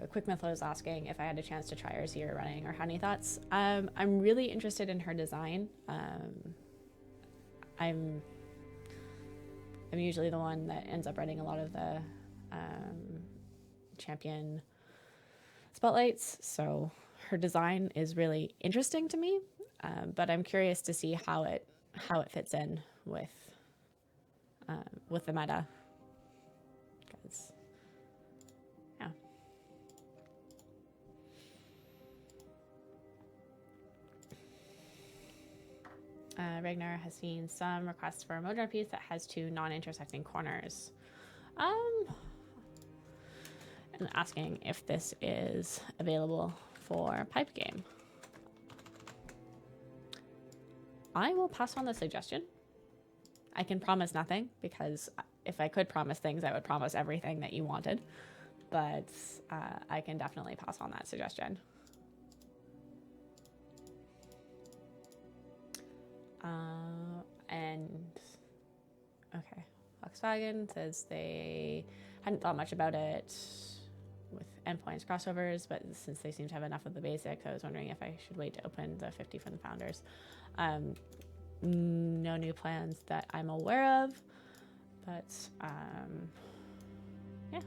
Quick Method is asking if I had a chance to try her, see her running, or any thoughts. I'm really interested in her design. I'm usually the one that ends up running a lot of the champion spotlights, so her design is really interesting to me, but I'm curious to see how it fits in with the meta, because Ragnar has seen some requests for a Modron piece that has 2 non-intersecting corners. And asking if this is available for pipe game. I will pass on the suggestion. I can promise nothing, because if I could promise things, I would promise everything that you wanted. But I can definitely pass on that suggestion. And okay, Volkswagen says they hadn't thought much about it with endpoints crossovers, but since they seem to have enough of the basics, I was wondering if I should wait to open the 50 from the founders. No new plans that I'm aware of, but yeah.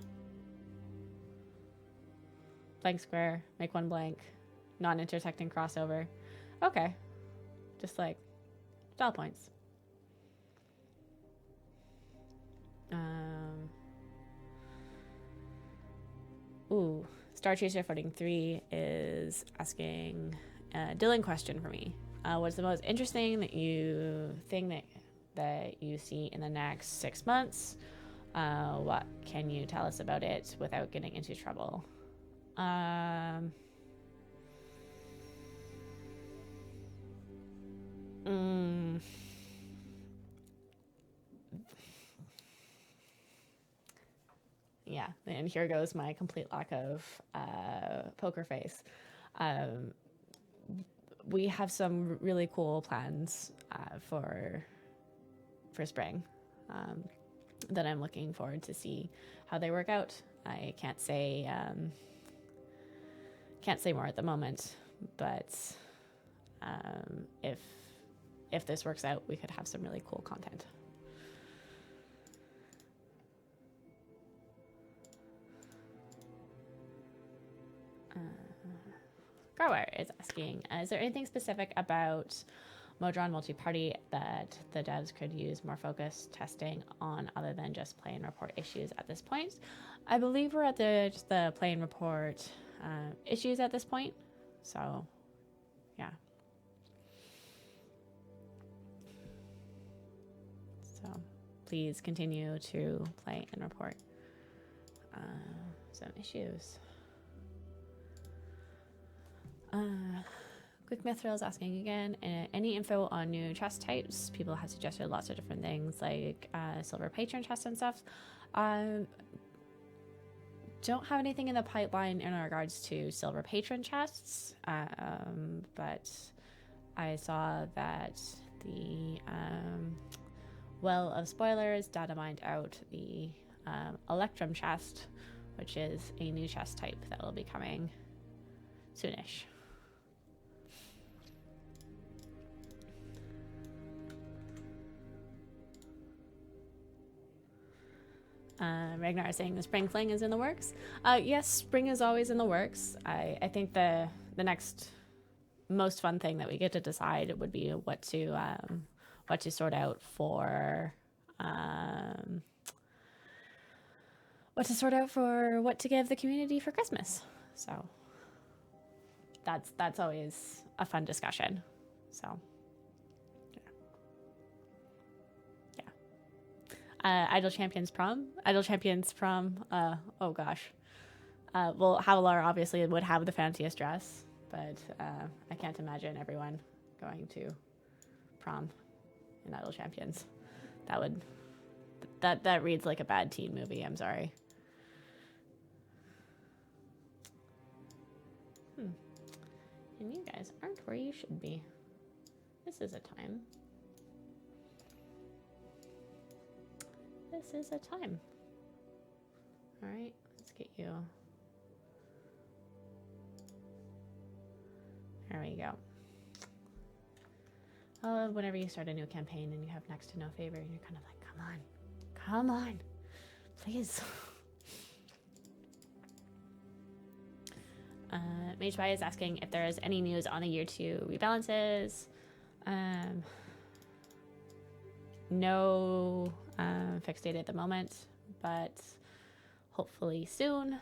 Blank square, make one blank, non-intersecting crossover. Okay, just like style points. Ooh, Star Chaser Footing 3 is asking a Dylan question for me. What's the most interesting thing that you see in the next 6 months? What can you tell us about it without getting into trouble? Yeah, and here goes my complete lack of poker face. We have some really cool plans for spring that I'm looking forward to see how they work out. I can't say more at the moment, but if this works out, we could have some really cool content. Garware is asking, is there anything specific about Modron multi-party that the devs could use more focused testing on other than just play and report issues at this point? I believe we're at just the play and report issues at this point. So, yeah. So, please continue to play and report some issues. Quick Mithril is asking again, any info on new chest types? People have suggested lots of different things like silver patron chests and stuff. Don't have anything in the pipeline in regards to silver patron chests, but I saw that the Well of Spoilers data mined out the Electrum chest, which is a new chest type that will be coming soonish. Ragnar is saying the spring fling is in the works. Yes, spring is always in the works. I think the next most fun thing that we get to decide would be what to sort out for what to give the community for Christmas. So that's always a fun discussion. So. Idle Champions prom. Oh gosh. Well, Havalar obviously would have the fanciest dress, but I can't imagine everyone going to prom in Idle Champions. That reads like a bad teen movie. I'm sorry. And you guys aren't where you should be. This is a time. This is a time. All right, let's get you. There we go. Whenever you start a new campaign and you have next to no favor, and you're kind of like, come on, please. Magepie is asking if there is any news on the year 2 rebalances. No fixed date at the moment, but hopefully soon.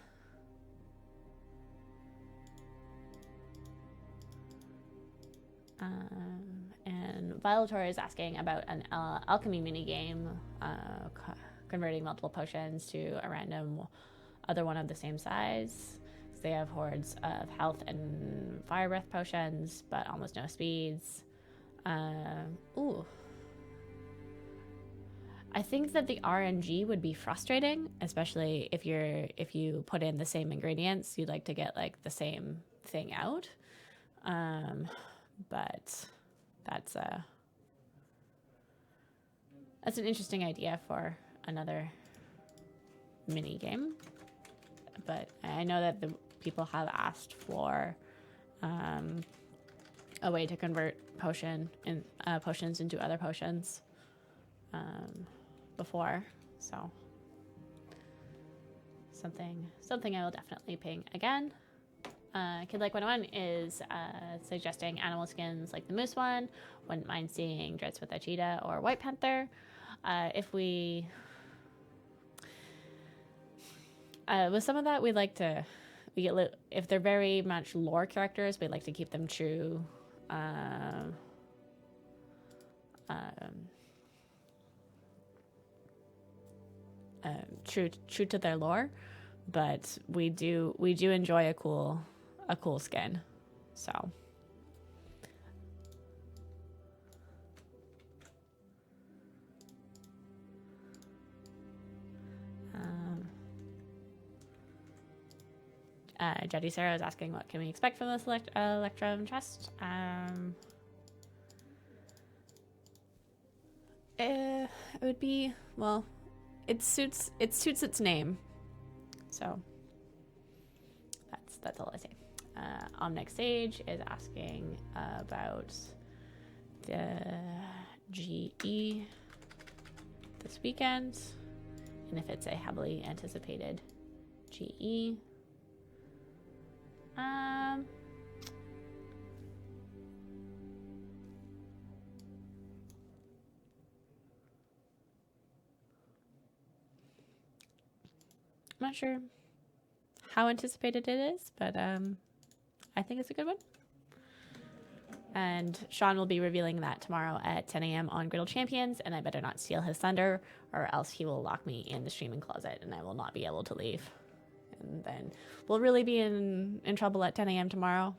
And Violator is asking about an alchemy minigame, converting multiple potions to a random other one of the same size. They have hordes of health and fire breath potions, but almost no speeds. Ooh. I think that the RNG would be frustrating, especially if you put in the same ingredients. You'd like to get like the same thing out, but that's That's an interesting idea for another mini game. But I know that the people have asked for a way to convert potions into other potions before, so something I will definitely ping again. Kid Like 101 is suggesting animal skins like the moose one. Wouldn't mind seeing dreads with a cheetah or white panther. If we with some of that, we'd like to if they're very much lore characters, we'd like to keep them true. True to their lore, but we do enjoy a cool skin. So Jetty Sarah is asking what can we expect from this Electrum chest. It would be, well, it suits its name, so that's all I say. Omnic Sage is asking about the GE this weekend and if it's a heavily anticipated GE. I'm not sure how anticipated it is, but I think it's a good one. And Sean will be revealing that tomorrow at 10 a.m. on Griddle Champions, and I better not steal his thunder, or else he will lock me in the streaming closet, and I will not be able to leave. And then we'll really be in trouble at 10 a.m. tomorrow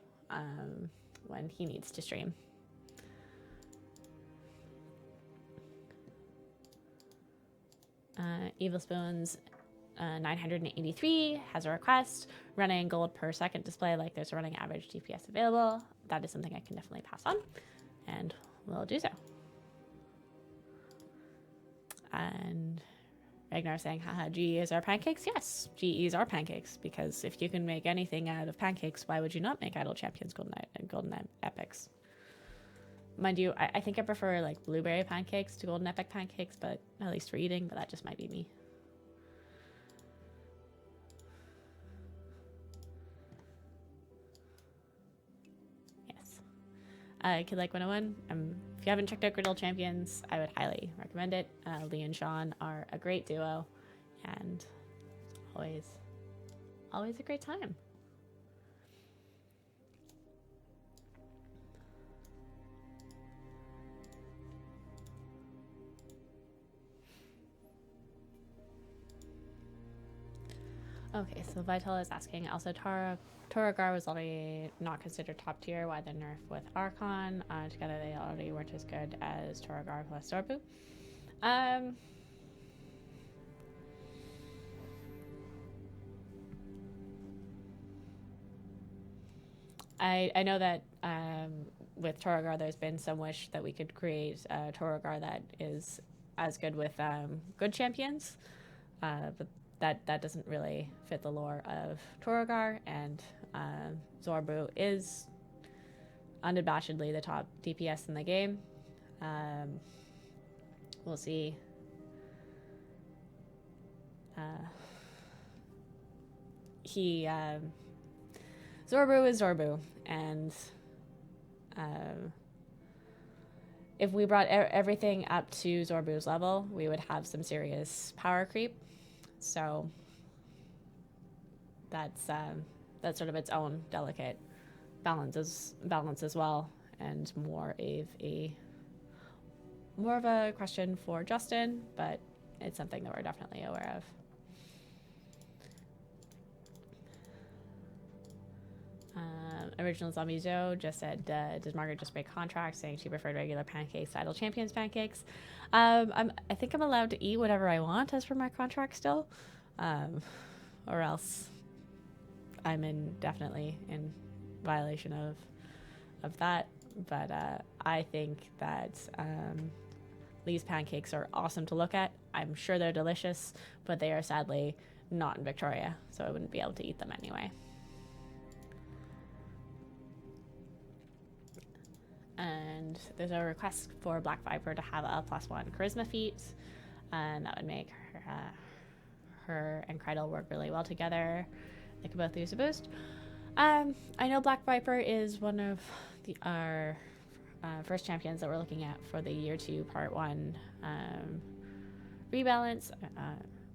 when he needs to stream. Evil Spoons 983 has a request, running gold per second display like there's a running average DPS available. That is something I can definitely pass on, and we'll do so. And Ragnar saying, haha, GEs are pancakes? Yes, GEs are pancakes, because if you can make anything out of pancakes, why would you not make Idle Champions Golden Epics? Mind you, I think I prefer like blueberry pancakes to Golden Epic pancakes, but at least for eating, but that just might be me. Kid Like 101, if you haven't checked out Griddle Champions, I would highly recommend it. Lee and Sean are a great duo, and always a great time. Okay, so Vital is asking, also Toragar was already not considered top tier. Why the nerf with Archon? Together they already weren't as good as Toragar plus Zorbu. I know that with Toragar there's been some wish that we could create a Toragar that is as good with good champions, but that doesn't really fit the lore of Toragar, and Zorbu is unabashedly the top DPS in the game. We'll see. Zorbu is Zorbu, and if we brought everything up to Zorbu's level, we would have some serious power creep. So that's sort of its own delicate balance as well, and more of a question for Justin, but it's something that we're definitely aware of. Original Zombie Joe just said, did Margaret just break contract saying she preferred regular pancakes to Idle Champions pancakes? I think I'm allowed to eat whatever I want as per my contract still, or else I'm definitely in violation of that. But I think that These pancakes are awesome to look at. I'm sure they're delicious, but they are sadly not in Victoria, so I wouldn't be able to eat them anyway. And there's a request for Black Viper to have a +1 charisma feat, and that would make her and Kreidel work really well together. They could both use a boost. I know Black Viper is one of our first champions that we're looking at for the year 2 part 1 rebalance.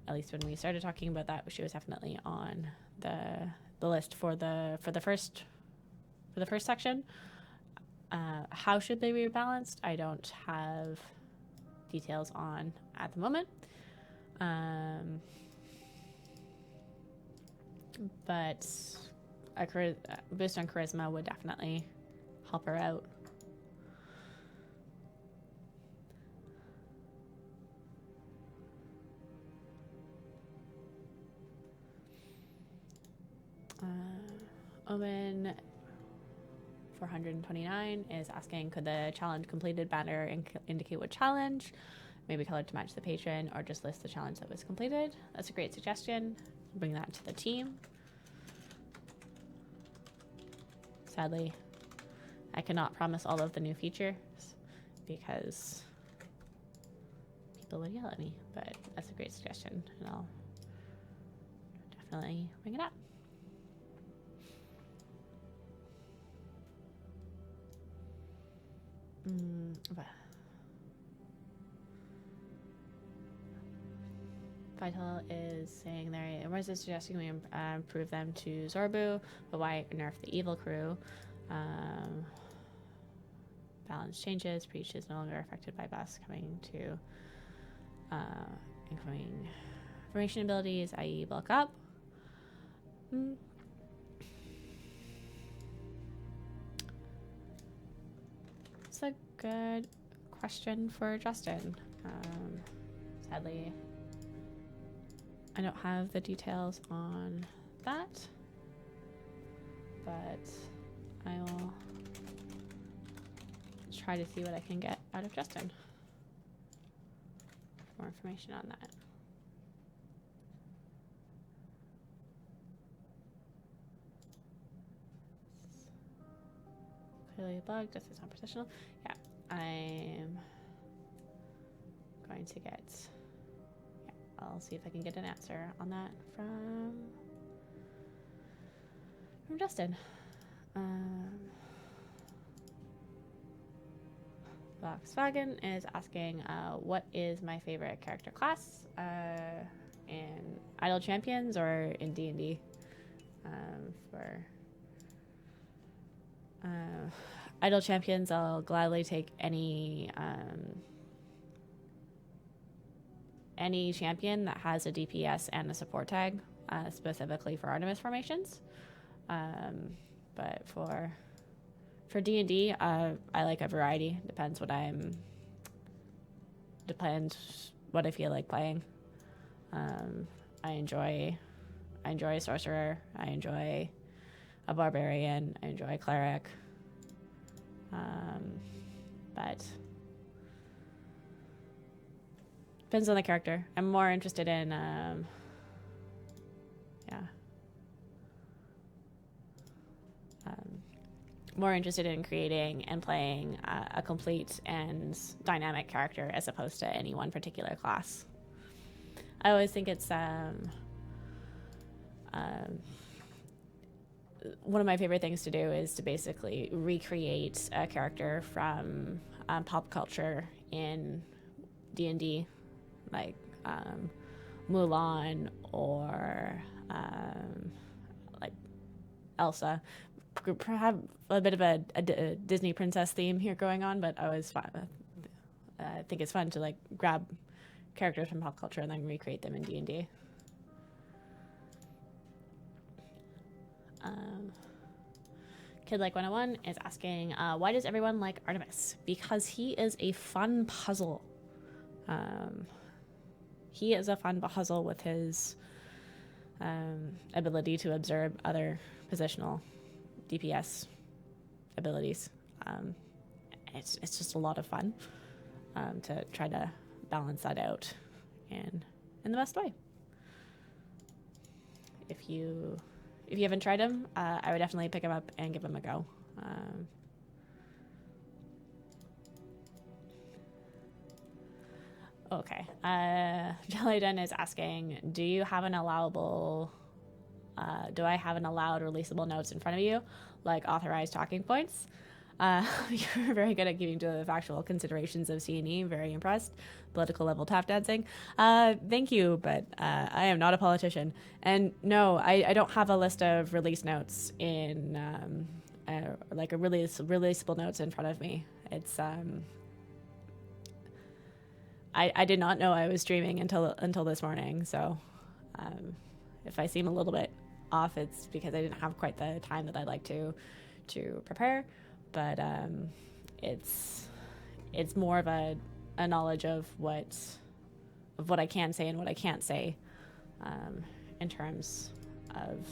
At least when we started talking about that, she was definitely on the list for the first section. How should they be rebalanced? I don't have details on at the moment. But a boost on charisma would definitely help her out. Omen 429 is asking, could the challenge completed banner indicate what challenge? Maybe colored to match the patron, or just list the challenge that was completed. That's a great suggestion. Bring that to the team. Sadly, I cannot promise all of the new features because people would yell at me, but that's a great suggestion, and I'll definitely bring it up. Vital is saying there was suggesting we improve them to Zorbu, but why nerf the evil crew? Balance changes. Preach is no longer affected by buffs coming to incoming formation abilities, i.e. bulk up. It's a good question for Justin. Sadly, I don't have the details on that, but I will try to see what I can get out of Justin. More information on that. Clearly bugged. This is not positional. Yeah, I'm going to get. Yeah, I'll see if I can get an answer on that from Justin. Volkswagen is asking, what is my favorite character class in Idle Champions or in D&D? For Idle Champions, I'll gladly take any champion that has a DPS and a support tag, specifically for Artemis formations. But for D&D, I like a variety. Depends what I feel like playing. I enjoy a sorcerer. I enjoy a barbarian. I enjoy a cleric. But depends on the character. I'm more interested in more interested in creating and playing a complete and dynamic character as opposed to any one particular class. I always think it's one of my favorite things to do is to basically recreate a character from pop culture in D&D, like Mulan or like Elsa. Have a bit of a Disney princess theme here going on, but I think it's fun to like grab characters from pop culture and then recreate them in D&D. Kid Like 101 is asking, why does everyone like Artemis? Because he is a fun puzzle. He is a fun puzzle with his ability to absorb other positional DPS abilities. It's just a lot of fun. to try to balance that out in the best way. If you haven't tried them, I would definitely pick them up and give them a go. Okay. Jellyden is asking, do I have an allowed releasable notes in front of you, like authorized talking points? You're very good at giving to the factual considerations of C&E. Very impressed. Political level tap dancing. Thank you, but I am not a politician. And no, I don't have a list of release notes in like a releasable notes in front of me. It's I did not know I was streaming until this morning. So if I seem a little bit off, it's because I didn't have quite the time that I'd like to prepare. But it's more of a knowledge of what I can say and what I can't say in terms of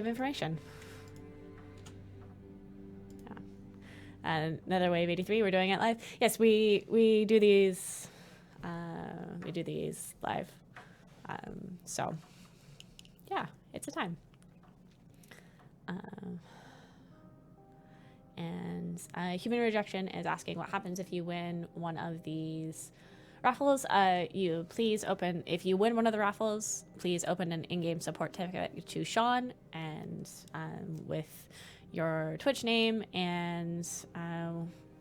information. Yeah. Another Wave 83, we're doing it live. Yes, we do these live. So yeah. It's a time. And Human Rejection is asking what happens if you win one of these raffles. If you win one of the raffles, please open an in-game support ticket to Sean and with your Twitch name and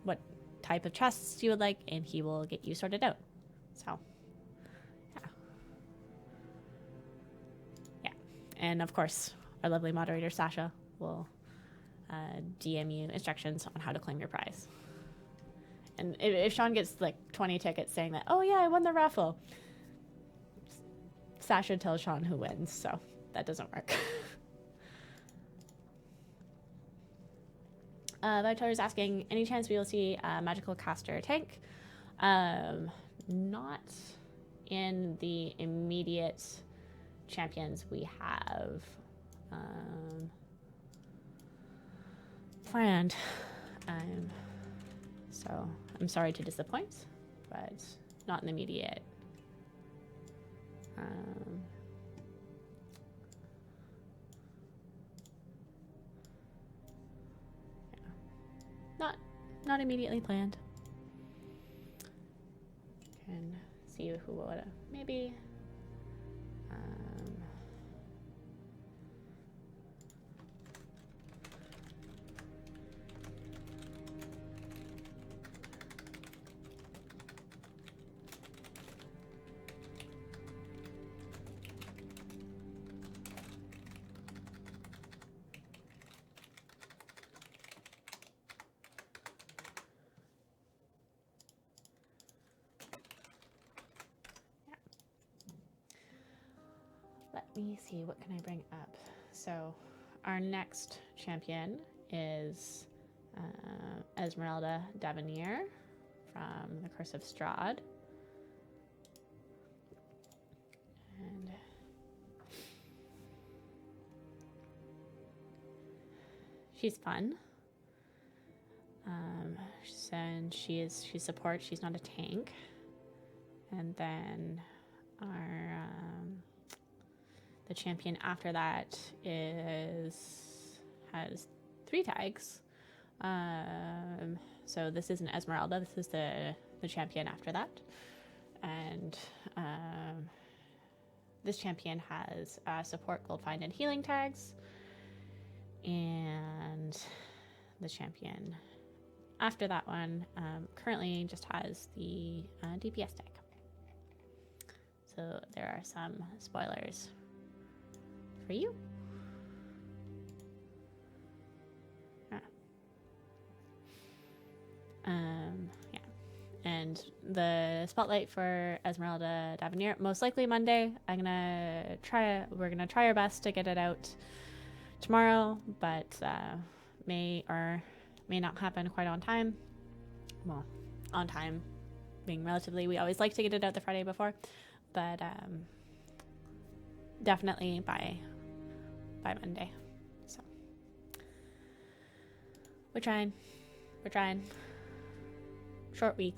what type of chests you would like, and he will get you sorted out. So. And of course, our lovely moderator, Sasha, will DM you instructions on how to claim your prize. And if Sean gets like 20 tickets saying that, oh yeah, I won the raffle, Sasha tells Sean who wins, so that doesn't work. Vitor is asking, any chance we will see a magical caster tank? Not in the immediate champions we have planned. So I'm sorry to disappoint, but not in the immediate. Not immediately planned. Can see who would maybe. Let me see, what can I bring up? So our next champion is Esmeralda Devenier from the Curse of Strahd. And she's fun. And she's support, she's not a tank. And then our the champion after that has 3 tags. So this isn't Esmeralda, this is the champion after that. And this champion has support, gold find, and healing tags. And the champion after that one currently just has the DPS tag. So there are some spoilers for you. Yeah. And the spotlight for Esmeralda Devenier, most likely Monday. We're gonna try our best to get it out tomorrow, but may or may not happen quite on time. Well, on time being relatively, we always like to get it out the Friday before, but definitely by Monday. So We're trying. We're trying. Short week.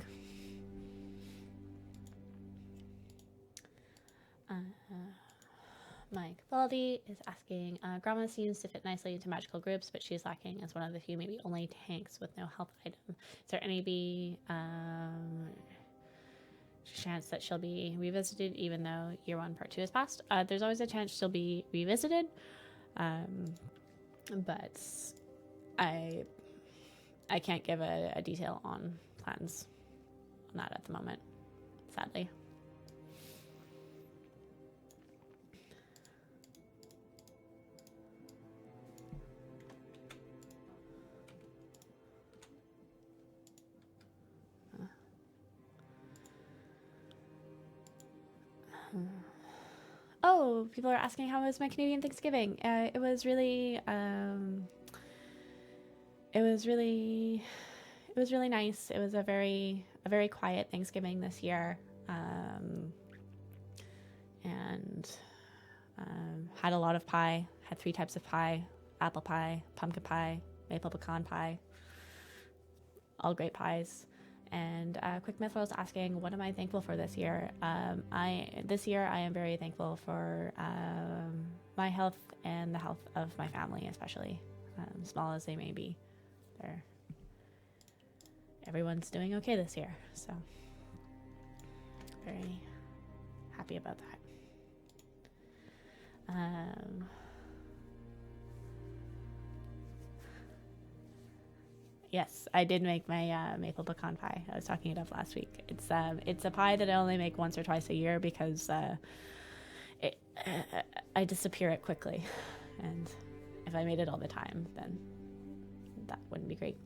Mike Baldy is asking, Grandma seems to fit nicely into magical groups, but she's lacking as one of the few, maybe only tanks with no health item. Is there any chance that she'll be revisited even though year 1 part 2 has passed? There's always a chance she'll be revisited, but I can't give a detail on plans on that at the moment, sadly. Oh, people are asking how was my Canadian Thanksgiving. It was really nice. It was a very quiet Thanksgiving this year, and had a lot of pie. Had 3 types of pie: apple pie, pumpkin pie, maple pecan pie. All great pies. And Quick Myth was asking, what am I thankful for this year? This year I am very thankful for my health and the health of my family, especially small as they may be. Everyone's doing okay this year, so very happy about that. Yes, I did make my maple pecan pie. I was talking it up last week. It's a pie that I only make once or twice a year because I disappear it quickly, and if I made it all the time, then that wouldn't be great.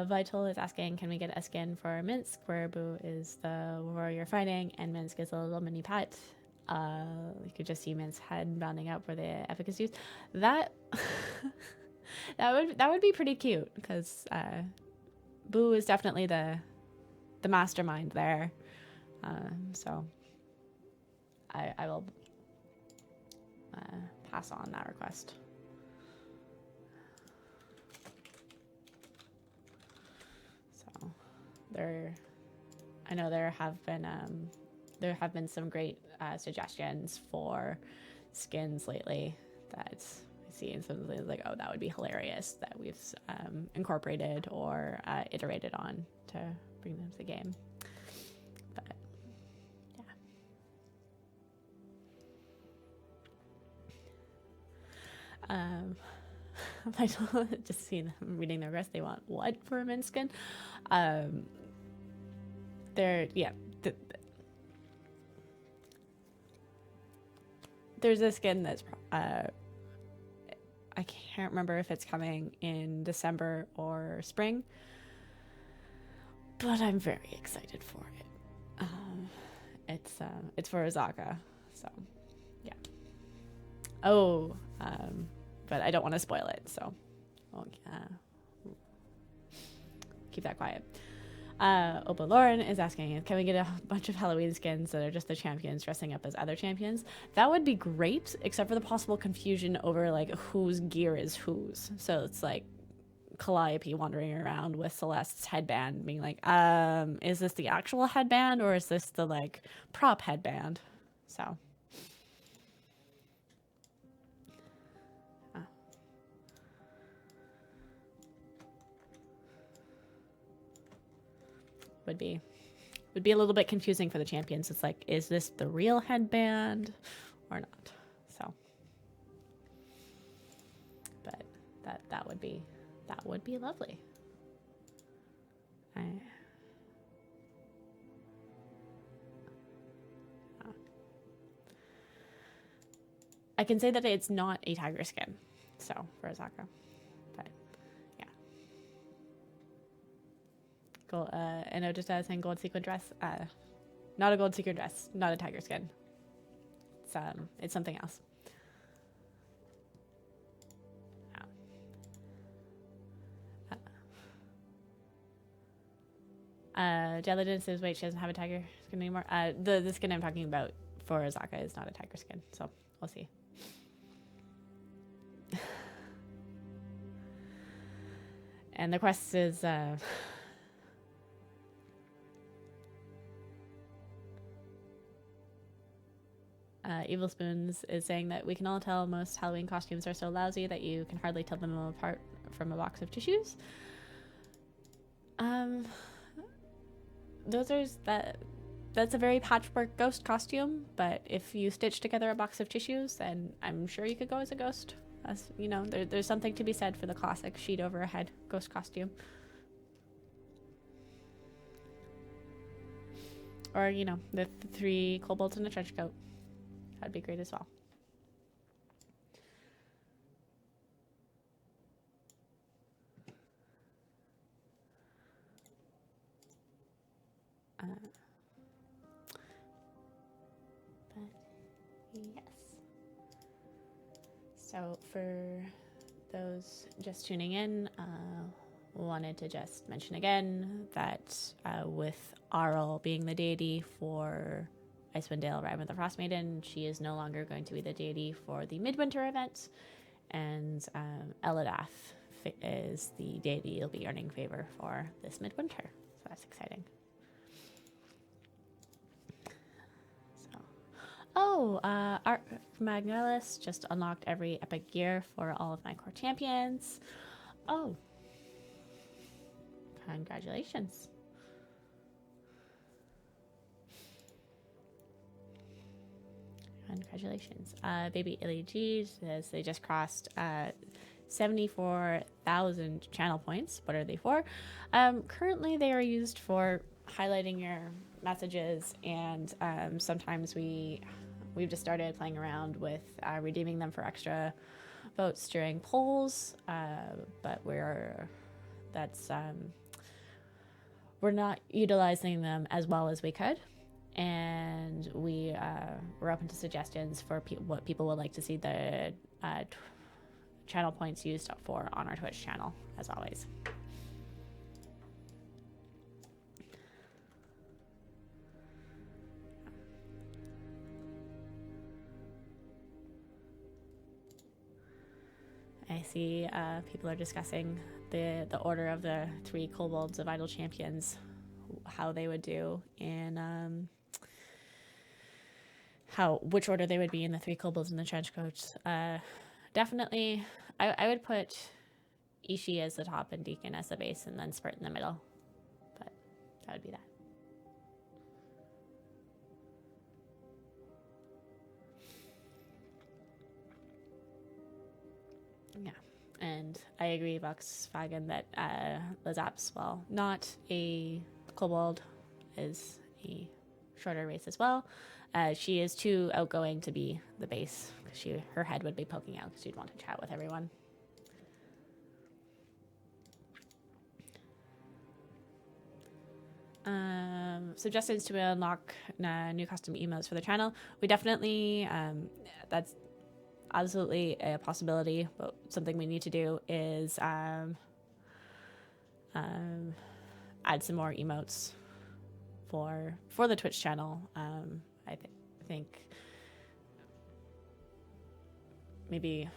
Vital is asking, can we get a skin for Minsk, where Boo is the warrior fighting and Minsk is a little mini pet? You could just see Minsk's head bounding out where the epic is used. That that would be pretty cute, because Boo is definitely the mastermind there. So I will pass on that request. I know there have been some great suggestions for skins lately that I see in some of the, like, oh, that would be hilarious, that we've incorporated or iterated on to bring them to the game. But yeah. Just seeing them reading their rest, they want what for a min skin? There's a skin that's I can't remember if it's coming in December or spring, but I'm very excited for it. It's for Azaka, so yeah. But I don't want to spoil it, so I'll keep that quiet. Opa Lauren is asking, can we get a bunch of Halloween skins that are just the champions dressing up as other champions? That would be great, except for the possible confusion over like whose gear is whose. So it's like Calliope wandering around with Celeste's headband being like, is this the actual headband or is this the like prop headband? So would be a little bit confusing for the champions. It's like, is this the real headband or not? So, but that would be lovely. I can say that it's not a tiger skin, so for Azaka. Gold, and I just saying gold sequin dress. Not a gold sequin dress, not a tiger skin. It's something else. Jellyden says, wait, she doesn't have a tiger skin anymore. The skin I'm talking about for Azaka is not a tiger skin, so we'll see. And the quest is Evil Spoons is saying that we can all tell most Halloween costumes are so lousy that you can hardly tell them apart from a box of tissues. That's a very patchwork ghost costume, but if you stitch together a box of tissues, then I'm sure you could go as a ghost. As you know, there's something to be said for the classic sheet over a head ghost costume. Or, you know, the 3 kobolds in a trench coat. That'd be great as well. But yes. So for those just tuning in, wanted to just mention again that with Arl being the deity for Icewind Dale, Rime of the Frostmaiden, she is no longer going to be the deity for the Midwinter event, and Eladath is the deity you'll be earning favor for this Midwinter. So that's exciting. Art Magnalis just unlocked every epic gear for all of my core champions. Oh, congratulations. Congratulations. Baby Illy G says they just crossed 74,000 channel points. What are they for? Currently they are used for highlighting your messages, and sometimes we've just started playing around with redeeming them for extra votes during polls, but we're not utilizing them as well as we could, and we're open to suggestions for what people would like to see the channel points used for on our Twitch channel, as always. I see people are discussing the order of the 3 kobolds of Idle Champions, how they would do in which order they would be in the 3 kobolds in the trench coats. Definitely, I would put Ishi as the top and Deacon as the base, and then Spurt in the middle. But that would be that. Yeah, and I agree, Voxfagan, that Lazap's, well, not a kobold, is a shorter race as well. She is too outgoing to be the base, because her head would be poking out because she'd want to chat with everyone. Suggestions to unlock new custom emotes for the channel. We definitely, that's absolutely a possibility, but something we need to do is add some more emotes for the Twitch channel. I think maybe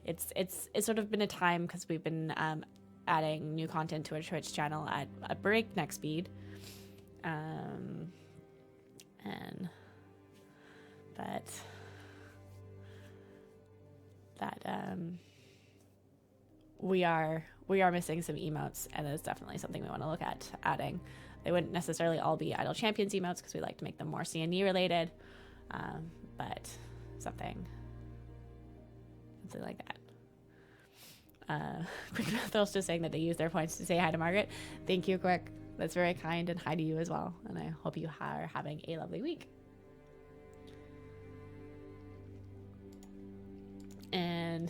it's sort of been a time, because we've been adding new content to our Twitch channel at a breakneck speed, we are missing some emotes, and it's definitely something we want to look at adding. They wouldn't necessarily all be Idle Champions emotes, because we like to make them more CNE related, but something like that. Quick Phil's just saying that they use their points to say hi to Margaret. Thank you, Quick. That's very kind, and hi to you as well. And I hope you are having a lovely week. And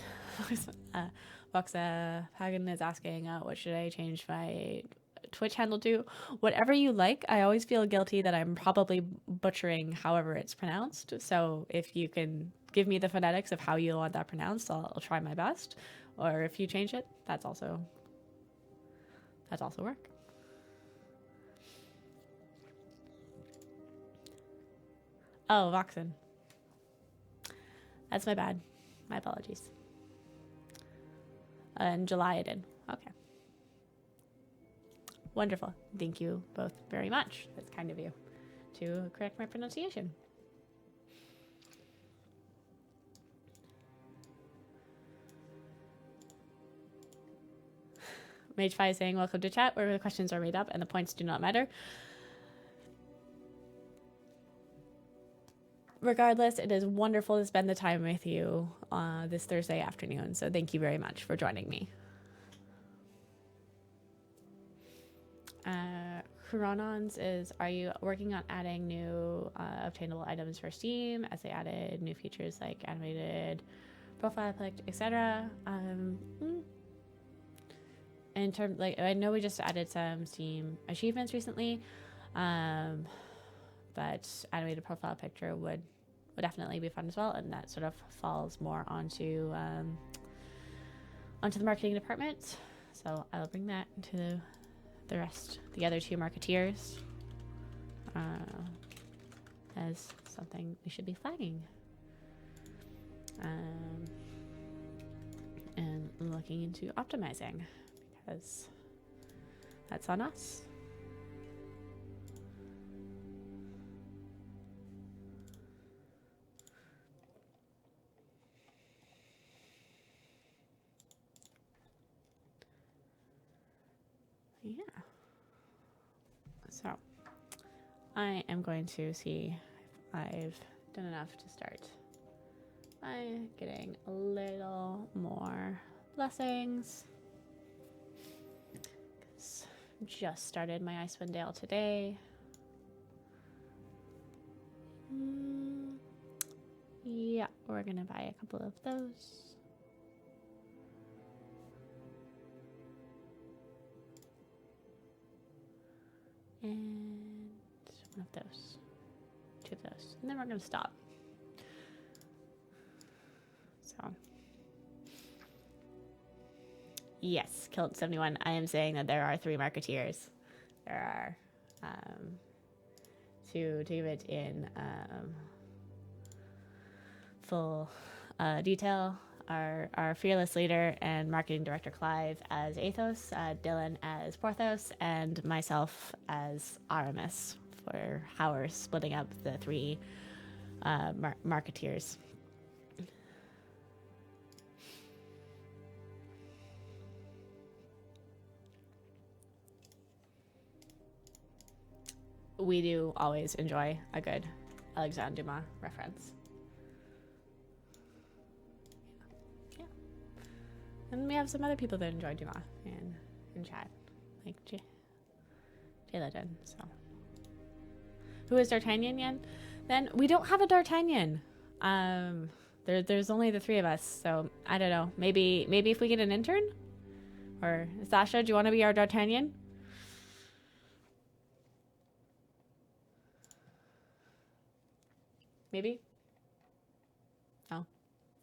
Voxa Pagan is asking, what should I change my Twitch handle to? Whatever you like. I always feel guilty that I'm probably butchering however it's pronounced. So if you can give me the phonetics of how you want that pronounced, I'll try my best. Or if you change it, that's also work. Oh, Voxen. That's my bad. My apologies. In July I did. Okay. Wonderful. Thank you both very much. That's kind of you to correct my pronunciation. Mage5 saying, welcome to chat where the questions are made up and the points do not matter. Regardless, it is wonderful to spend the time with you this Thursday afternoon. So thank you very much for joining me. Chronons is, are you working on adding new obtainable items for Steam as they added new features like animated profile pic, etc.? In terms, like, I know we just added some Steam achievements recently, but animated profile picture would definitely be fun as well, and that sort of falls more onto the marketing department. So I'll bring that to the other two marketeers, as something we should be flagging, and looking into optimizing, because that's on us. Yeah. So I am going to see if I've done enough to start by getting a little more blessings. Just started my Icewind Dale today. Yeah, we're gonna buy a couple of those. And one of those. Two of those. And then we're gonna stop. So yes, Kilt71. I am saying that there are 3 marketeers. There are to give it in full detail, our fearless leader and marketing director Clive as Athos, Dylan as Porthos, and myself as Aramis, for how we're splitting up the 3 marketeers. We do always enjoy a good Alexandre Dumas reference. Yeah. And we have some other people that enjoy Dumas in chat, like Jayla did, so. Who is D'Artagnan again? Then we don't have a D'Artagnan. There's only the 3 of us, so I don't know. Maybe if we get an intern? Or Sasha, do you want to be our D'Artagnan? Maybe? Oh.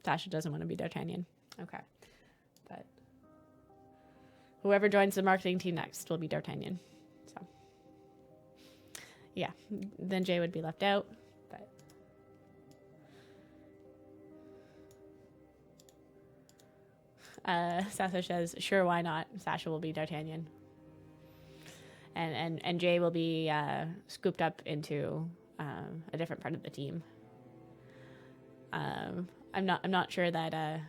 Sasha doesn't want to be D'Artagnan. Okay. But whoever joins the marketing team next will be D'Artagnan. So yeah. Then Jay would be left out. But Sasha says, sure, why not? Sasha will be D'Artagnan. And Jay will be scooped up into a different part of the team. I'm not sure that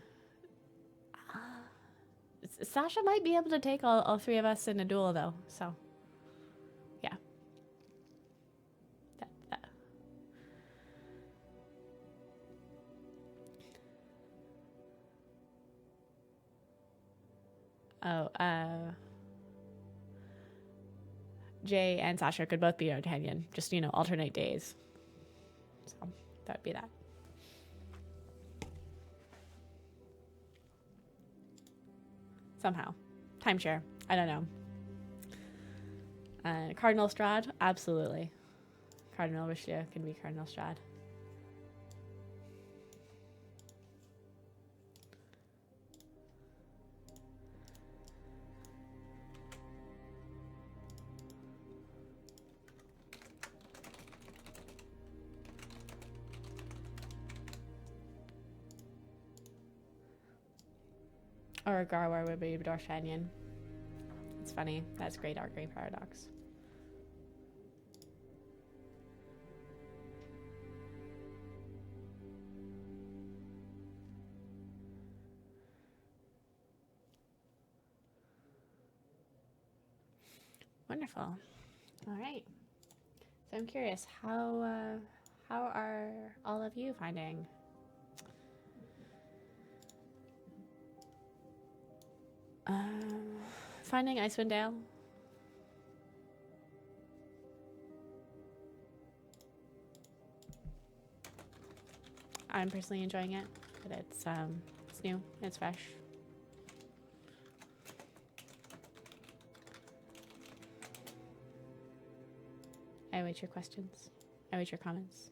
Sasha might be able to take all 3 of us in a duel though, so yeah. Jay and Sasha could both be D'Artagnan, just, alternate days. So that would be that. Somehow. Timeshare. I don't know. Cardinal Strahd? Absolutely. Cardinal Richelieu can be Cardinal Strahd. Or Garwar would be Dorshanian. It's funny. That's great art, great paradox. Wonderful. All right. So I'm curious, how are all of you finding finding Icewind Dale? I'm personally enjoying it, but it's new, it's fresh. I await your questions. I await your comments.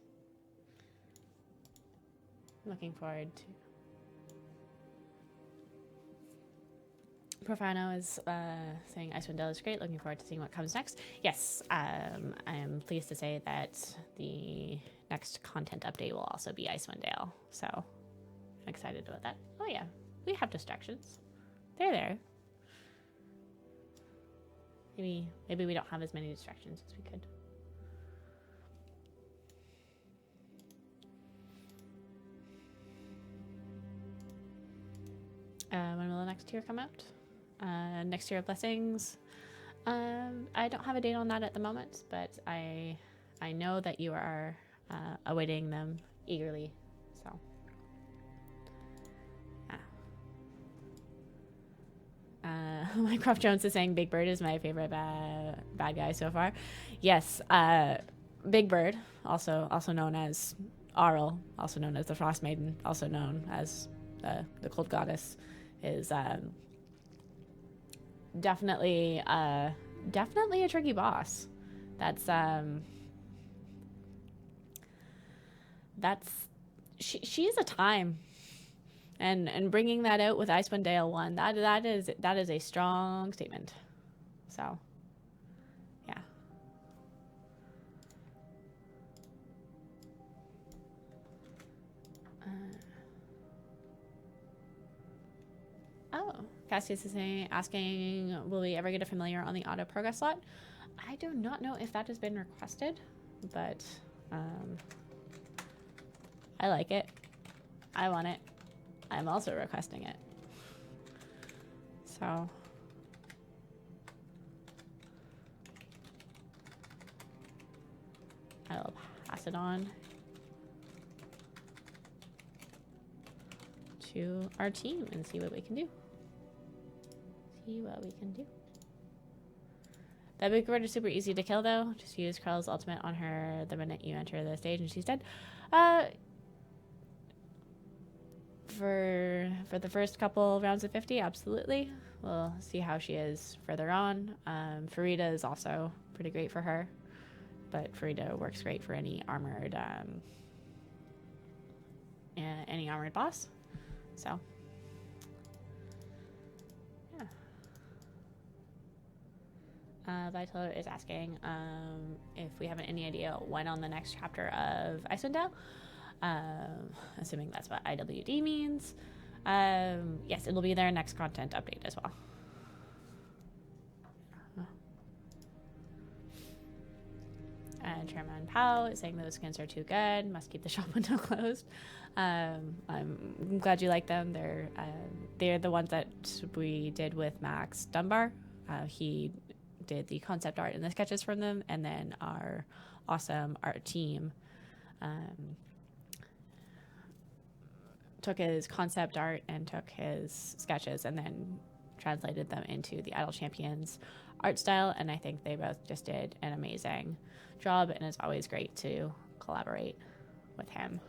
Looking forward to. Profano is saying Icewind Dale is great. Looking forward to seeing what comes next. Yes, I am pleased to say that the next content update will also be Icewind Dale. So I'm excited about that. Oh yeah, we have distractions. They're there. Maybe we don't have as many distractions as we could. When will the next tier come out? Next tier of blessings. I don't have a date on that at the moment, but I know that you are awaiting them eagerly. So, Mycroft Jones is saying Big Bird is my favorite bad guy so far. Yes, Big Bird, also known as Arl, also known as the Frostmaiden, also known as the Cold Goddess, is definitely a tricky boss. She is a time, and bringing that out with Icewind Dale 1, that is a strong statement. So yeah. Oh, Cassius is asking, will we ever get a familiar on the auto progress slot? I do not know if that has been requested, but I like it. I want it. I'm also requesting it. So I'll pass it on to our team and see what we can do. That Big Bird is super easy to kill though. Just use Krell's ultimate on her the minute you enter the stage and she's dead. For the first couple rounds of 50, absolutely. We'll see how she is further on. Farida is also pretty great for her, but Farida works great for any armored boss. So yeah. Vital is asking if we have any idea when on the next chapter of Icewind Dale. Assuming that's what IWD means. Yes, it'll be their next content update as well. And Chairman Powell is saying those skins are too good. Must keep the shop window closed. I'm glad you like them. They're the ones that we did with Max Dunbar. He did the concept art and the sketches from them, and then our awesome art team took his concept art and took his sketches and then translated them into the Idle Champions art style, and I think they both just did an amazing job, and it's always great to collaborate with him.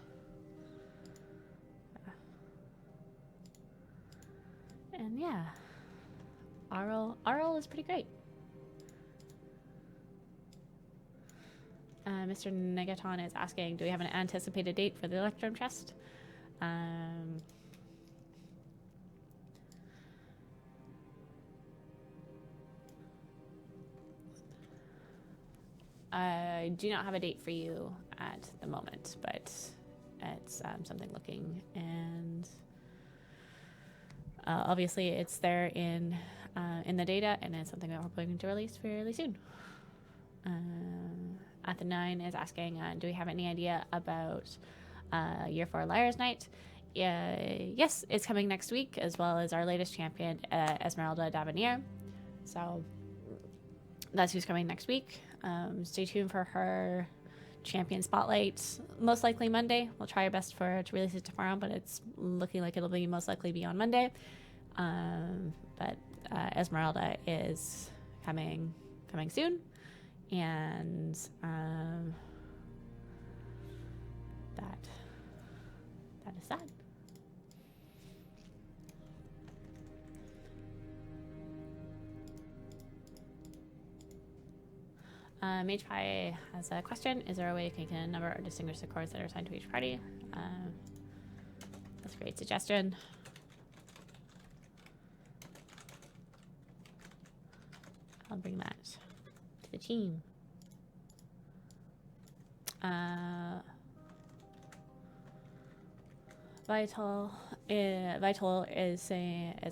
And yeah, Arl is pretty great. Mr. Negaton is asking, do we have an anticipated date for the Electrum chest? I do not have a date for you at the moment, but it's something looking, and obviously it's there in the data, and it's something that we're going to release fairly soon. At the 9 is asking, do we have any idea about Year 4 Liars Night? Yes, it's coming next week, as well as our latest champion, Esmeralda Devenier. So that's who's coming next week. Stay tuned for her champion spotlight, most likely Monday. We'll try our best to release it tomorrow, but it's looking like it'll be most likely be on Monday. But Esmeralda is coming soon, and that is that. Mage Pie has a question. Is there a way you can number or distinguish the chords that are assigned to each party? That's a great suggestion. I'll bring that to the team. Vital is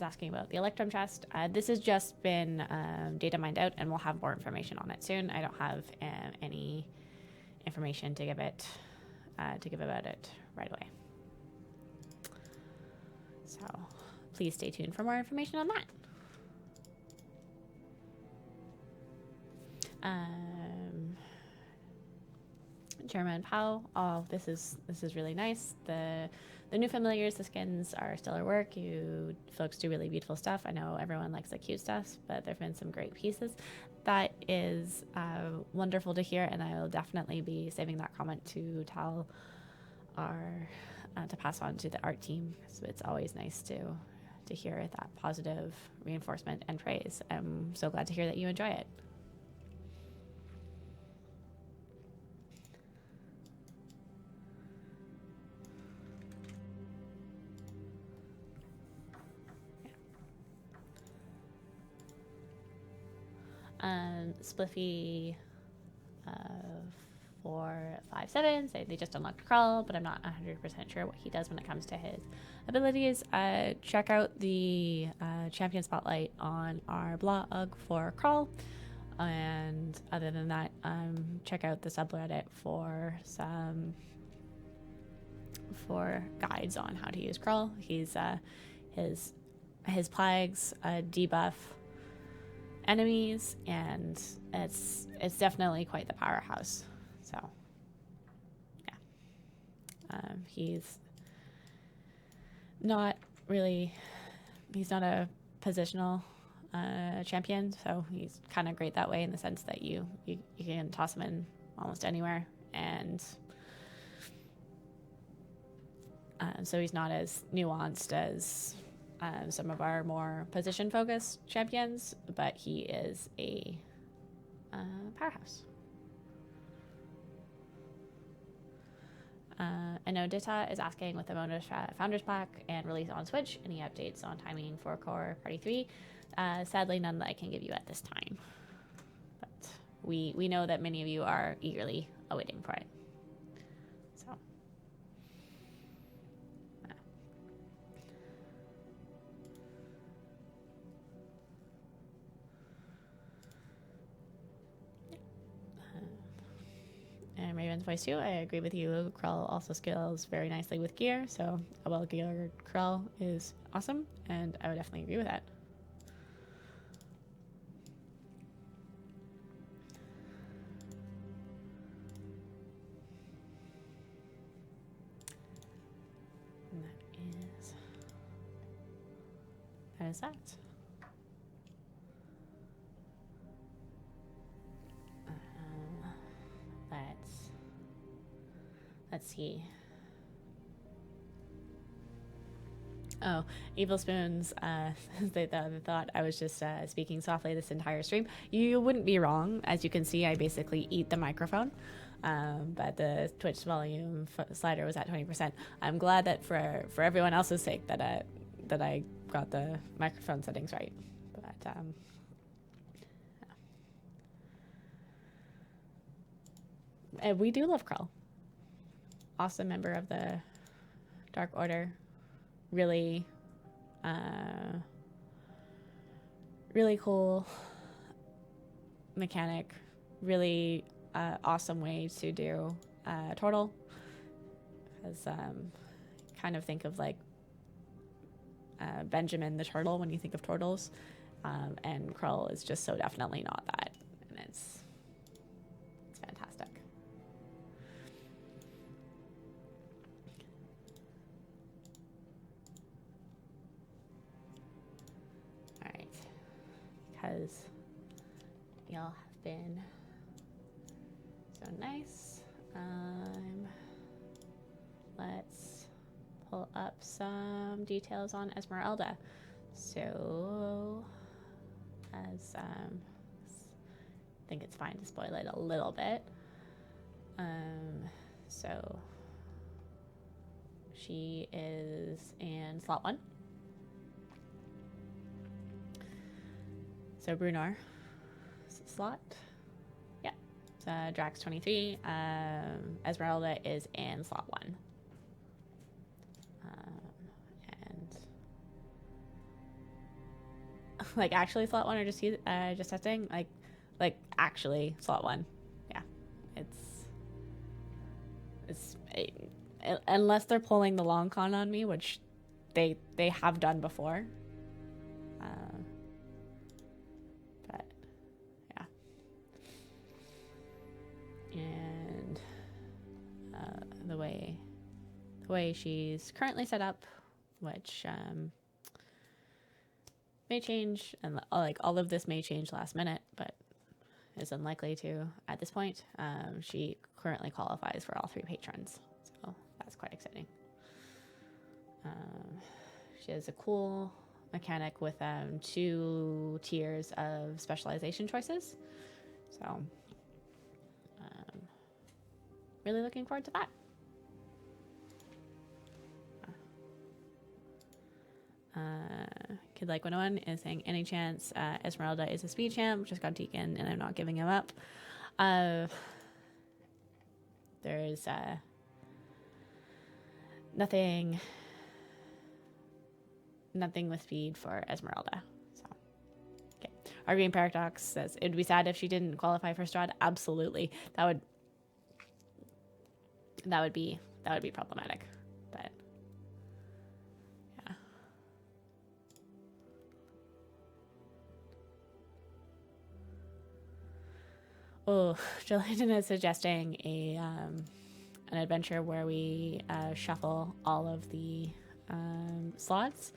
asking about the Electrum chest. This has just been data mined out, and we'll have more information on it soon. I don't have any information to give about it right away. So please stay tuned for more information on that. German Pow. Oh, this is really nice. The new familiars, the skins are stellar work. You folks do really beautiful stuff. I know everyone likes the cute stuff, but there've been some great pieces. That is wonderful to hear, and I will definitely be saving that comment to tell to pass on to the art team. So it's always nice to hear that positive reinforcement and praise. I'm so glad to hear that you enjoy it. Spliffy 457 say they just unlocked Crawl, but I'm not 100% sure what he does when it comes to his abilities. Check out the champion spotlight on our blog for Crawl, and other than that, check out the subreddit for guides on how to use Crawl. He's his plagues debuff enemies, and it's definitely quite the powerhouse. So yeah, he's not a positional champion, so he's kind of great that way in the sense that you can toss him in almost anywhere, and so he's not as nuanced as some of our more position-focused champions, but he is a powerhouse. I know Dita is asking with the Founders Pack and release on Switch, any updates on timing for Core Party 3? Sadly, none that I can give you at this time. But we know that many of you are eagerly awaiting for it. So. And Raven's voice too, I agree with you. Krell also scales very nicely with gear, so a well-geared Krell is awesome, and I would definitely agree with that. And that is that. Let's see. Oh, Evil Spoons, they thought I was just speaking softly this entire stream. You wouldn't be wrong. As you can see, I basically eat the microphone, but the Twitch volume slider was at 20%. I'm glad that for everyone else's sake that I got the microphone settings right. But we do love Krell. Awesome member of the Dark Order. Really Really cool mechanic, really awesome way to do turtle. Because kind of think of like Benjamin the turtle when you think of turtles, and Krull is just so definitely not that, and it's fantastic. All right, because y'all have been so nice. Let's pull up some details on Esmeralda. So, as I think it's fine to spoil it a little bit. So she is in slot 1. So Brunar slot. Yeah. So Drax 23. Esmeralda is in slot 1. And like actually slot 1 or just testing? Like actually slot 1. Yeah. Unless they're pulling the long con on me, which they have done before. But yeah. And the way she's currently set up, which may change, and like all of this may change last minute, but is unlikely to at this point. She currently qualifies for all 3 patrons, so that's quite exciting. She has a cool mechanic with 2 tiers of specialization choices, so really looking forward to that. Kid Like 101 is saying, any chance Esmeralda is a speed champ, just got Deacon and I'm not giving him up. There's nothing with speed for Esmeralda. So okay. Our Green Paradox says, it'd be sad if she didn't qualify for Strahd. Absolutely. That would be problematic. But yeah. Oh, Jillian is suggesting an adventure where we shuffle all of the slots.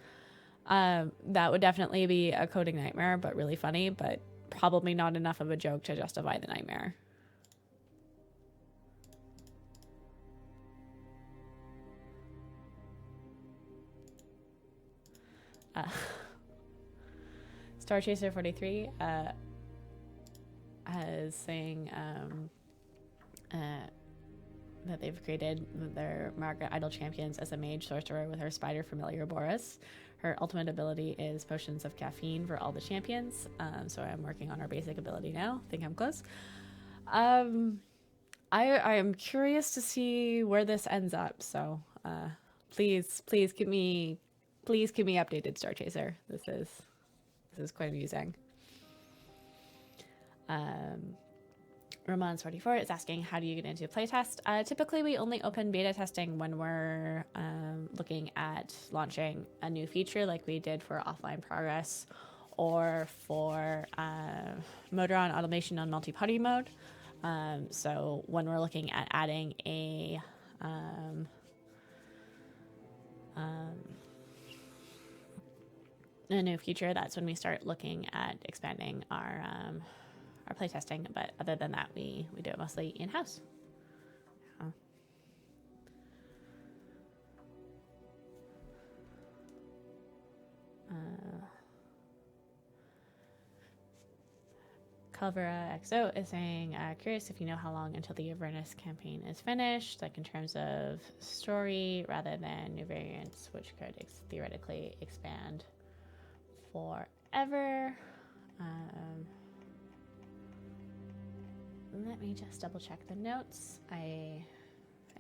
That would definitely be a coding nightmare, but really funny, but probably not enough of a joke to justify the nightmare. Star Chaser 43 is saying that they've created their Margaret Idol Champions as a mage sorcerer with her spider familiar Boris. Her ultimate ability is potions of caffeine for all the champions. So I'm working on our basic ability now. I think I'm close. I am curious to see where this ends up. So please keep me updated, Star Chaser. This is quite amusing. Roman's 44 is asking, how do you get into playtest? Typically, we only open beta testing when we're looking at launching a new feature like we did for offline progress or for motor on automation on multi-party mode. So when we're looking at adding a new feature, that's when we start looking at expanding our playtesting, but other than that, we do it mostly in-house. Calvera XO is saying, curious if you know how long until the Avernus campaign is finished, like in terms of story rather than new variants, which could theoretically expand forever. Let me just double check the notes. I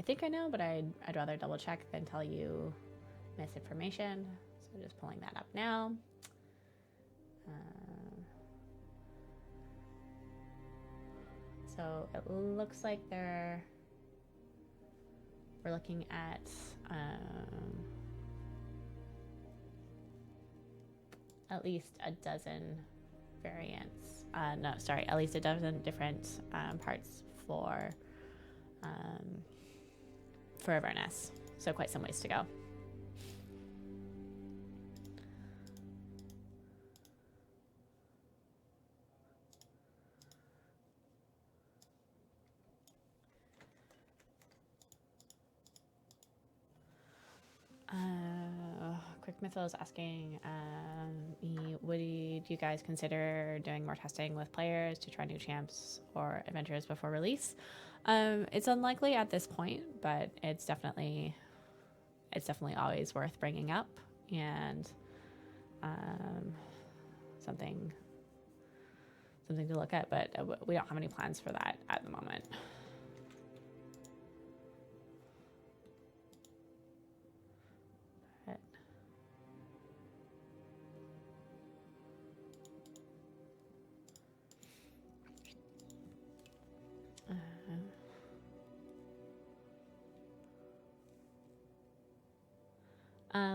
think I know, but I'd rather double check than tell you misinformation. So just pulling that up now. So it looks like we're looking at at least a dozen variants. No, sorry, at least a dozen different parts for Avernus. So quite some ways to go. Quick Mythos is asking me, would you guys consider doing more testing with players to try new champs or adventures before release? It's unlikely at this point, but it's definitely always worth bringing up, and something to look at. But we don't have any plans for that at the moment.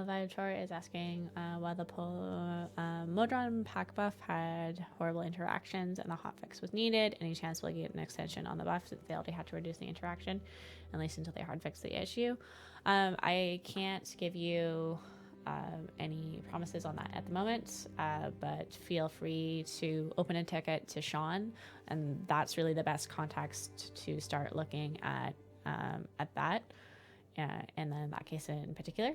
Viator is asking why the Modron pack buff had horrible interactions and the hotfix was needed. Any chance we'll get an extension on the buff since they already had to reduce the interaction, at least until they hard fix the issue? I can't give you any promises on that at the moment, but feel free to open a ticket to Sean, and that's really the best context to start looking at that, and then that case in particular.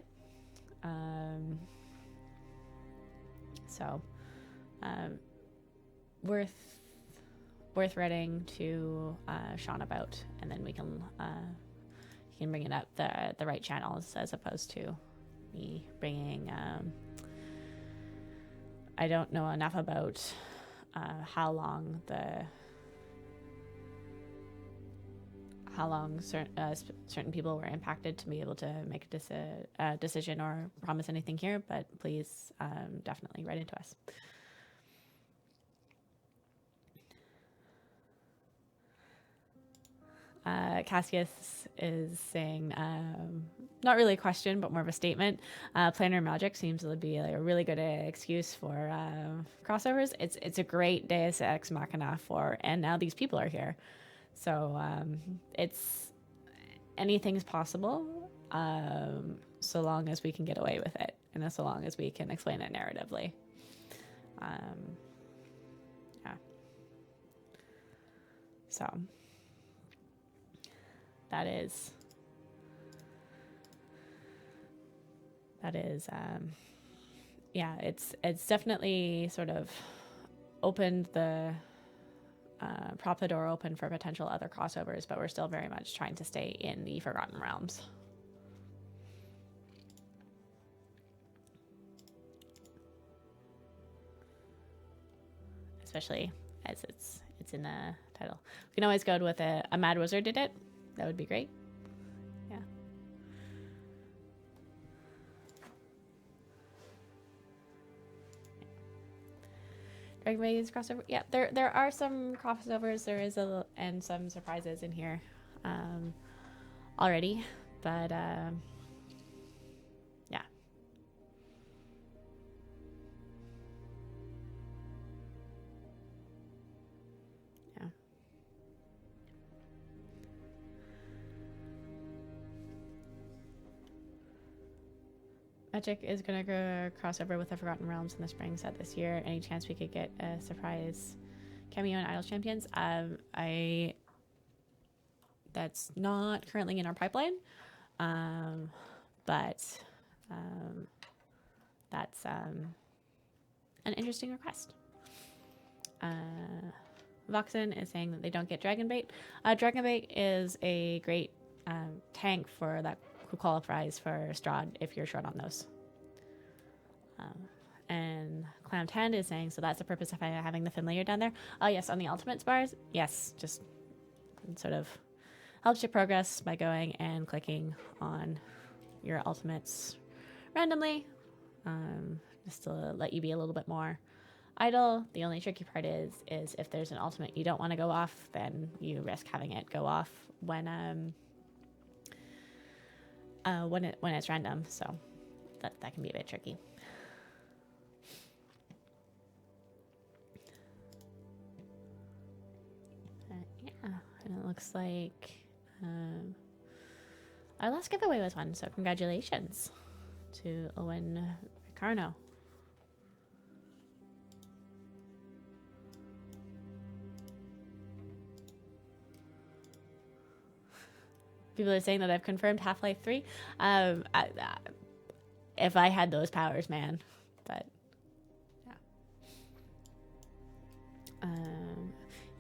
So worth writing to Sean about, and then we can bring it up the right channels as opposed to me bringing. I don't know enough about how long certain people were impacted to be able to make a decision or promise anything here, but please definitely write into us. Cassius is saying, not really a question, but more of a statement. Planar Magic seems to be a really good excuse for crossovers. It's a great Deus Ex Machina and now these people are here. So anything's possible, so long as we can get away with it, and so long as we can explain it narratively. Yeah. So that is yeah, it's definitely sort of opened the prop the door open for potential other crossovers, but we're still very much trying to stay in the Forgotten Realms. Especially as it's in the title. We can always go with a Mad Wizard did it. That would be great. Yeah. Dragon Maid's crossover. Yeah, there are some crossovers. There is and some surprises in here already, but yeah. Yeah. Magic is going to cross over with the Forgotten Realms in the spring set this year. Any chance we could get a surprise cameo in Idle Champions? That's not currently in our pipeline, but that's an interesting request. Voxen is saying that they don't get Dragonbait. Dragonbait is a great tank for that who qualifies for Strahd if you're short on those. And Clam 10 is saying, so that's the purpose of having the familiar down there. Oh yes, on the ultimates bars, yes, just sort of helps you progress by going and clicking on your ultimates randomly just to let you be a little bit more idle. The only tricky part is if there's an ultimate you don't want to go off, then you risk having it go off when it's random. So that can be a bit tricky. Yeah, and it looks like our last giveaway was won, so congratulations to Owen Ricardo. People are saying that I've confirmed Half-Life 3. If I had those powers, man. But, yeah.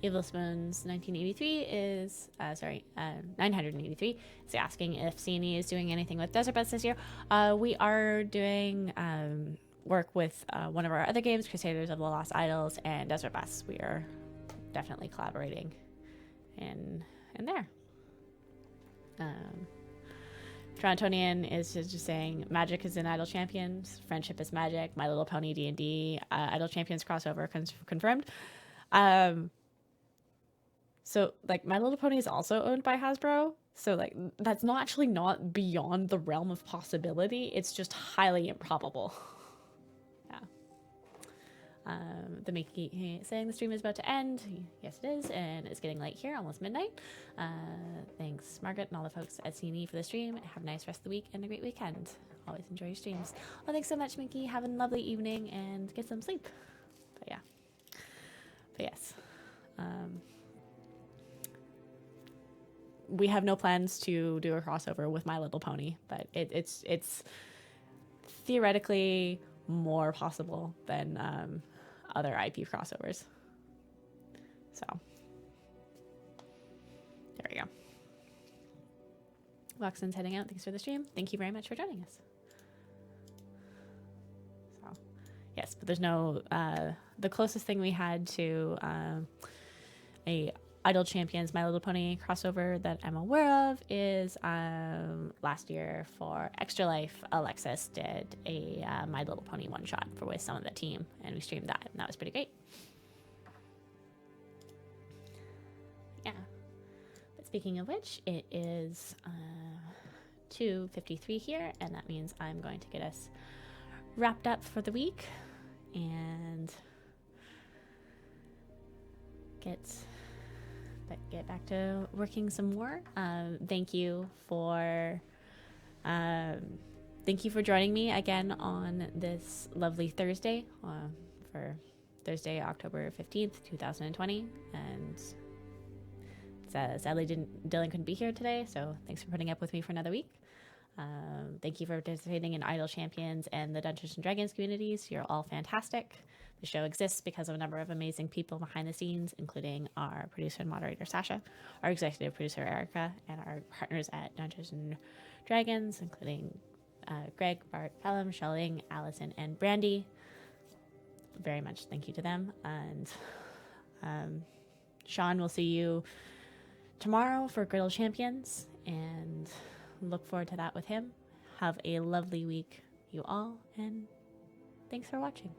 Evil Spoons 1983 is, 983 is asking if C&E is doing anything with Desert Bus this year. We are doing work with one of our other games, Crusaders of the Lost Idols and Desert Bus. We are definitely collaborating in there. Torontonian is just saying magic is in Idle Champions, friendship is magic, My Little Pony D&D, Idle Champions crossover confirmed. So like My Little Pony is also owned by Hasbro, so like that's not beyond the realm of possibility. It's just highly improbable. Yeah. The Mickey saying the stream is about to end. Yes, it is, and it's getting late here, almost midnight. Thanks, Margaret, and all the folks at C&E for the stream. Have a nice rest of the week and a great weekend. Always enjoy your streams. Well, thanks so much, Mickey. Have a lovely evening and get some sleep. But yeah. But yes. We have no plans to do a crossover with My Little Pony, but it's theoretically more possible than other IP crossovers. So there we go. Loxton's heading out. Thanks for the stream. Thank you very much for joining us. So yes, but there's no the closest thing we had to a Idle Champions My Little Pony crossover that I'm aware of is last year for Extra Life, Alexis did a My Little Pony one-shot with some of the team, and we streamed that, and that was pretty great. Yeah. But speaking of which, it is 2:53 here, and that means I'm going to get us wrapped up for the week and get back to working some more. Thank you for joining me again on this lovely Thursday for Thursday, October 15th, 2020. And sadly, Dylan couldn't be here today, so thanks for putting up with me for another week. Thank you for participating in Idle Champions and the Dungeons & Dragons communities. You're all fantastic. The show exists because of a number of amazing people behind the scenes, including our producer and moderator, Sasha, our executive producer, Erica, and our partners at Dungeons & Dragons, including Greg, Bart, Pelham, Shelling, Allison, and Brandy. Very much thank you to them. And Sean will see you tomorrow for Griddle Champions, and look forward to that with him. Have a lovely week, you all, and thanks for watching.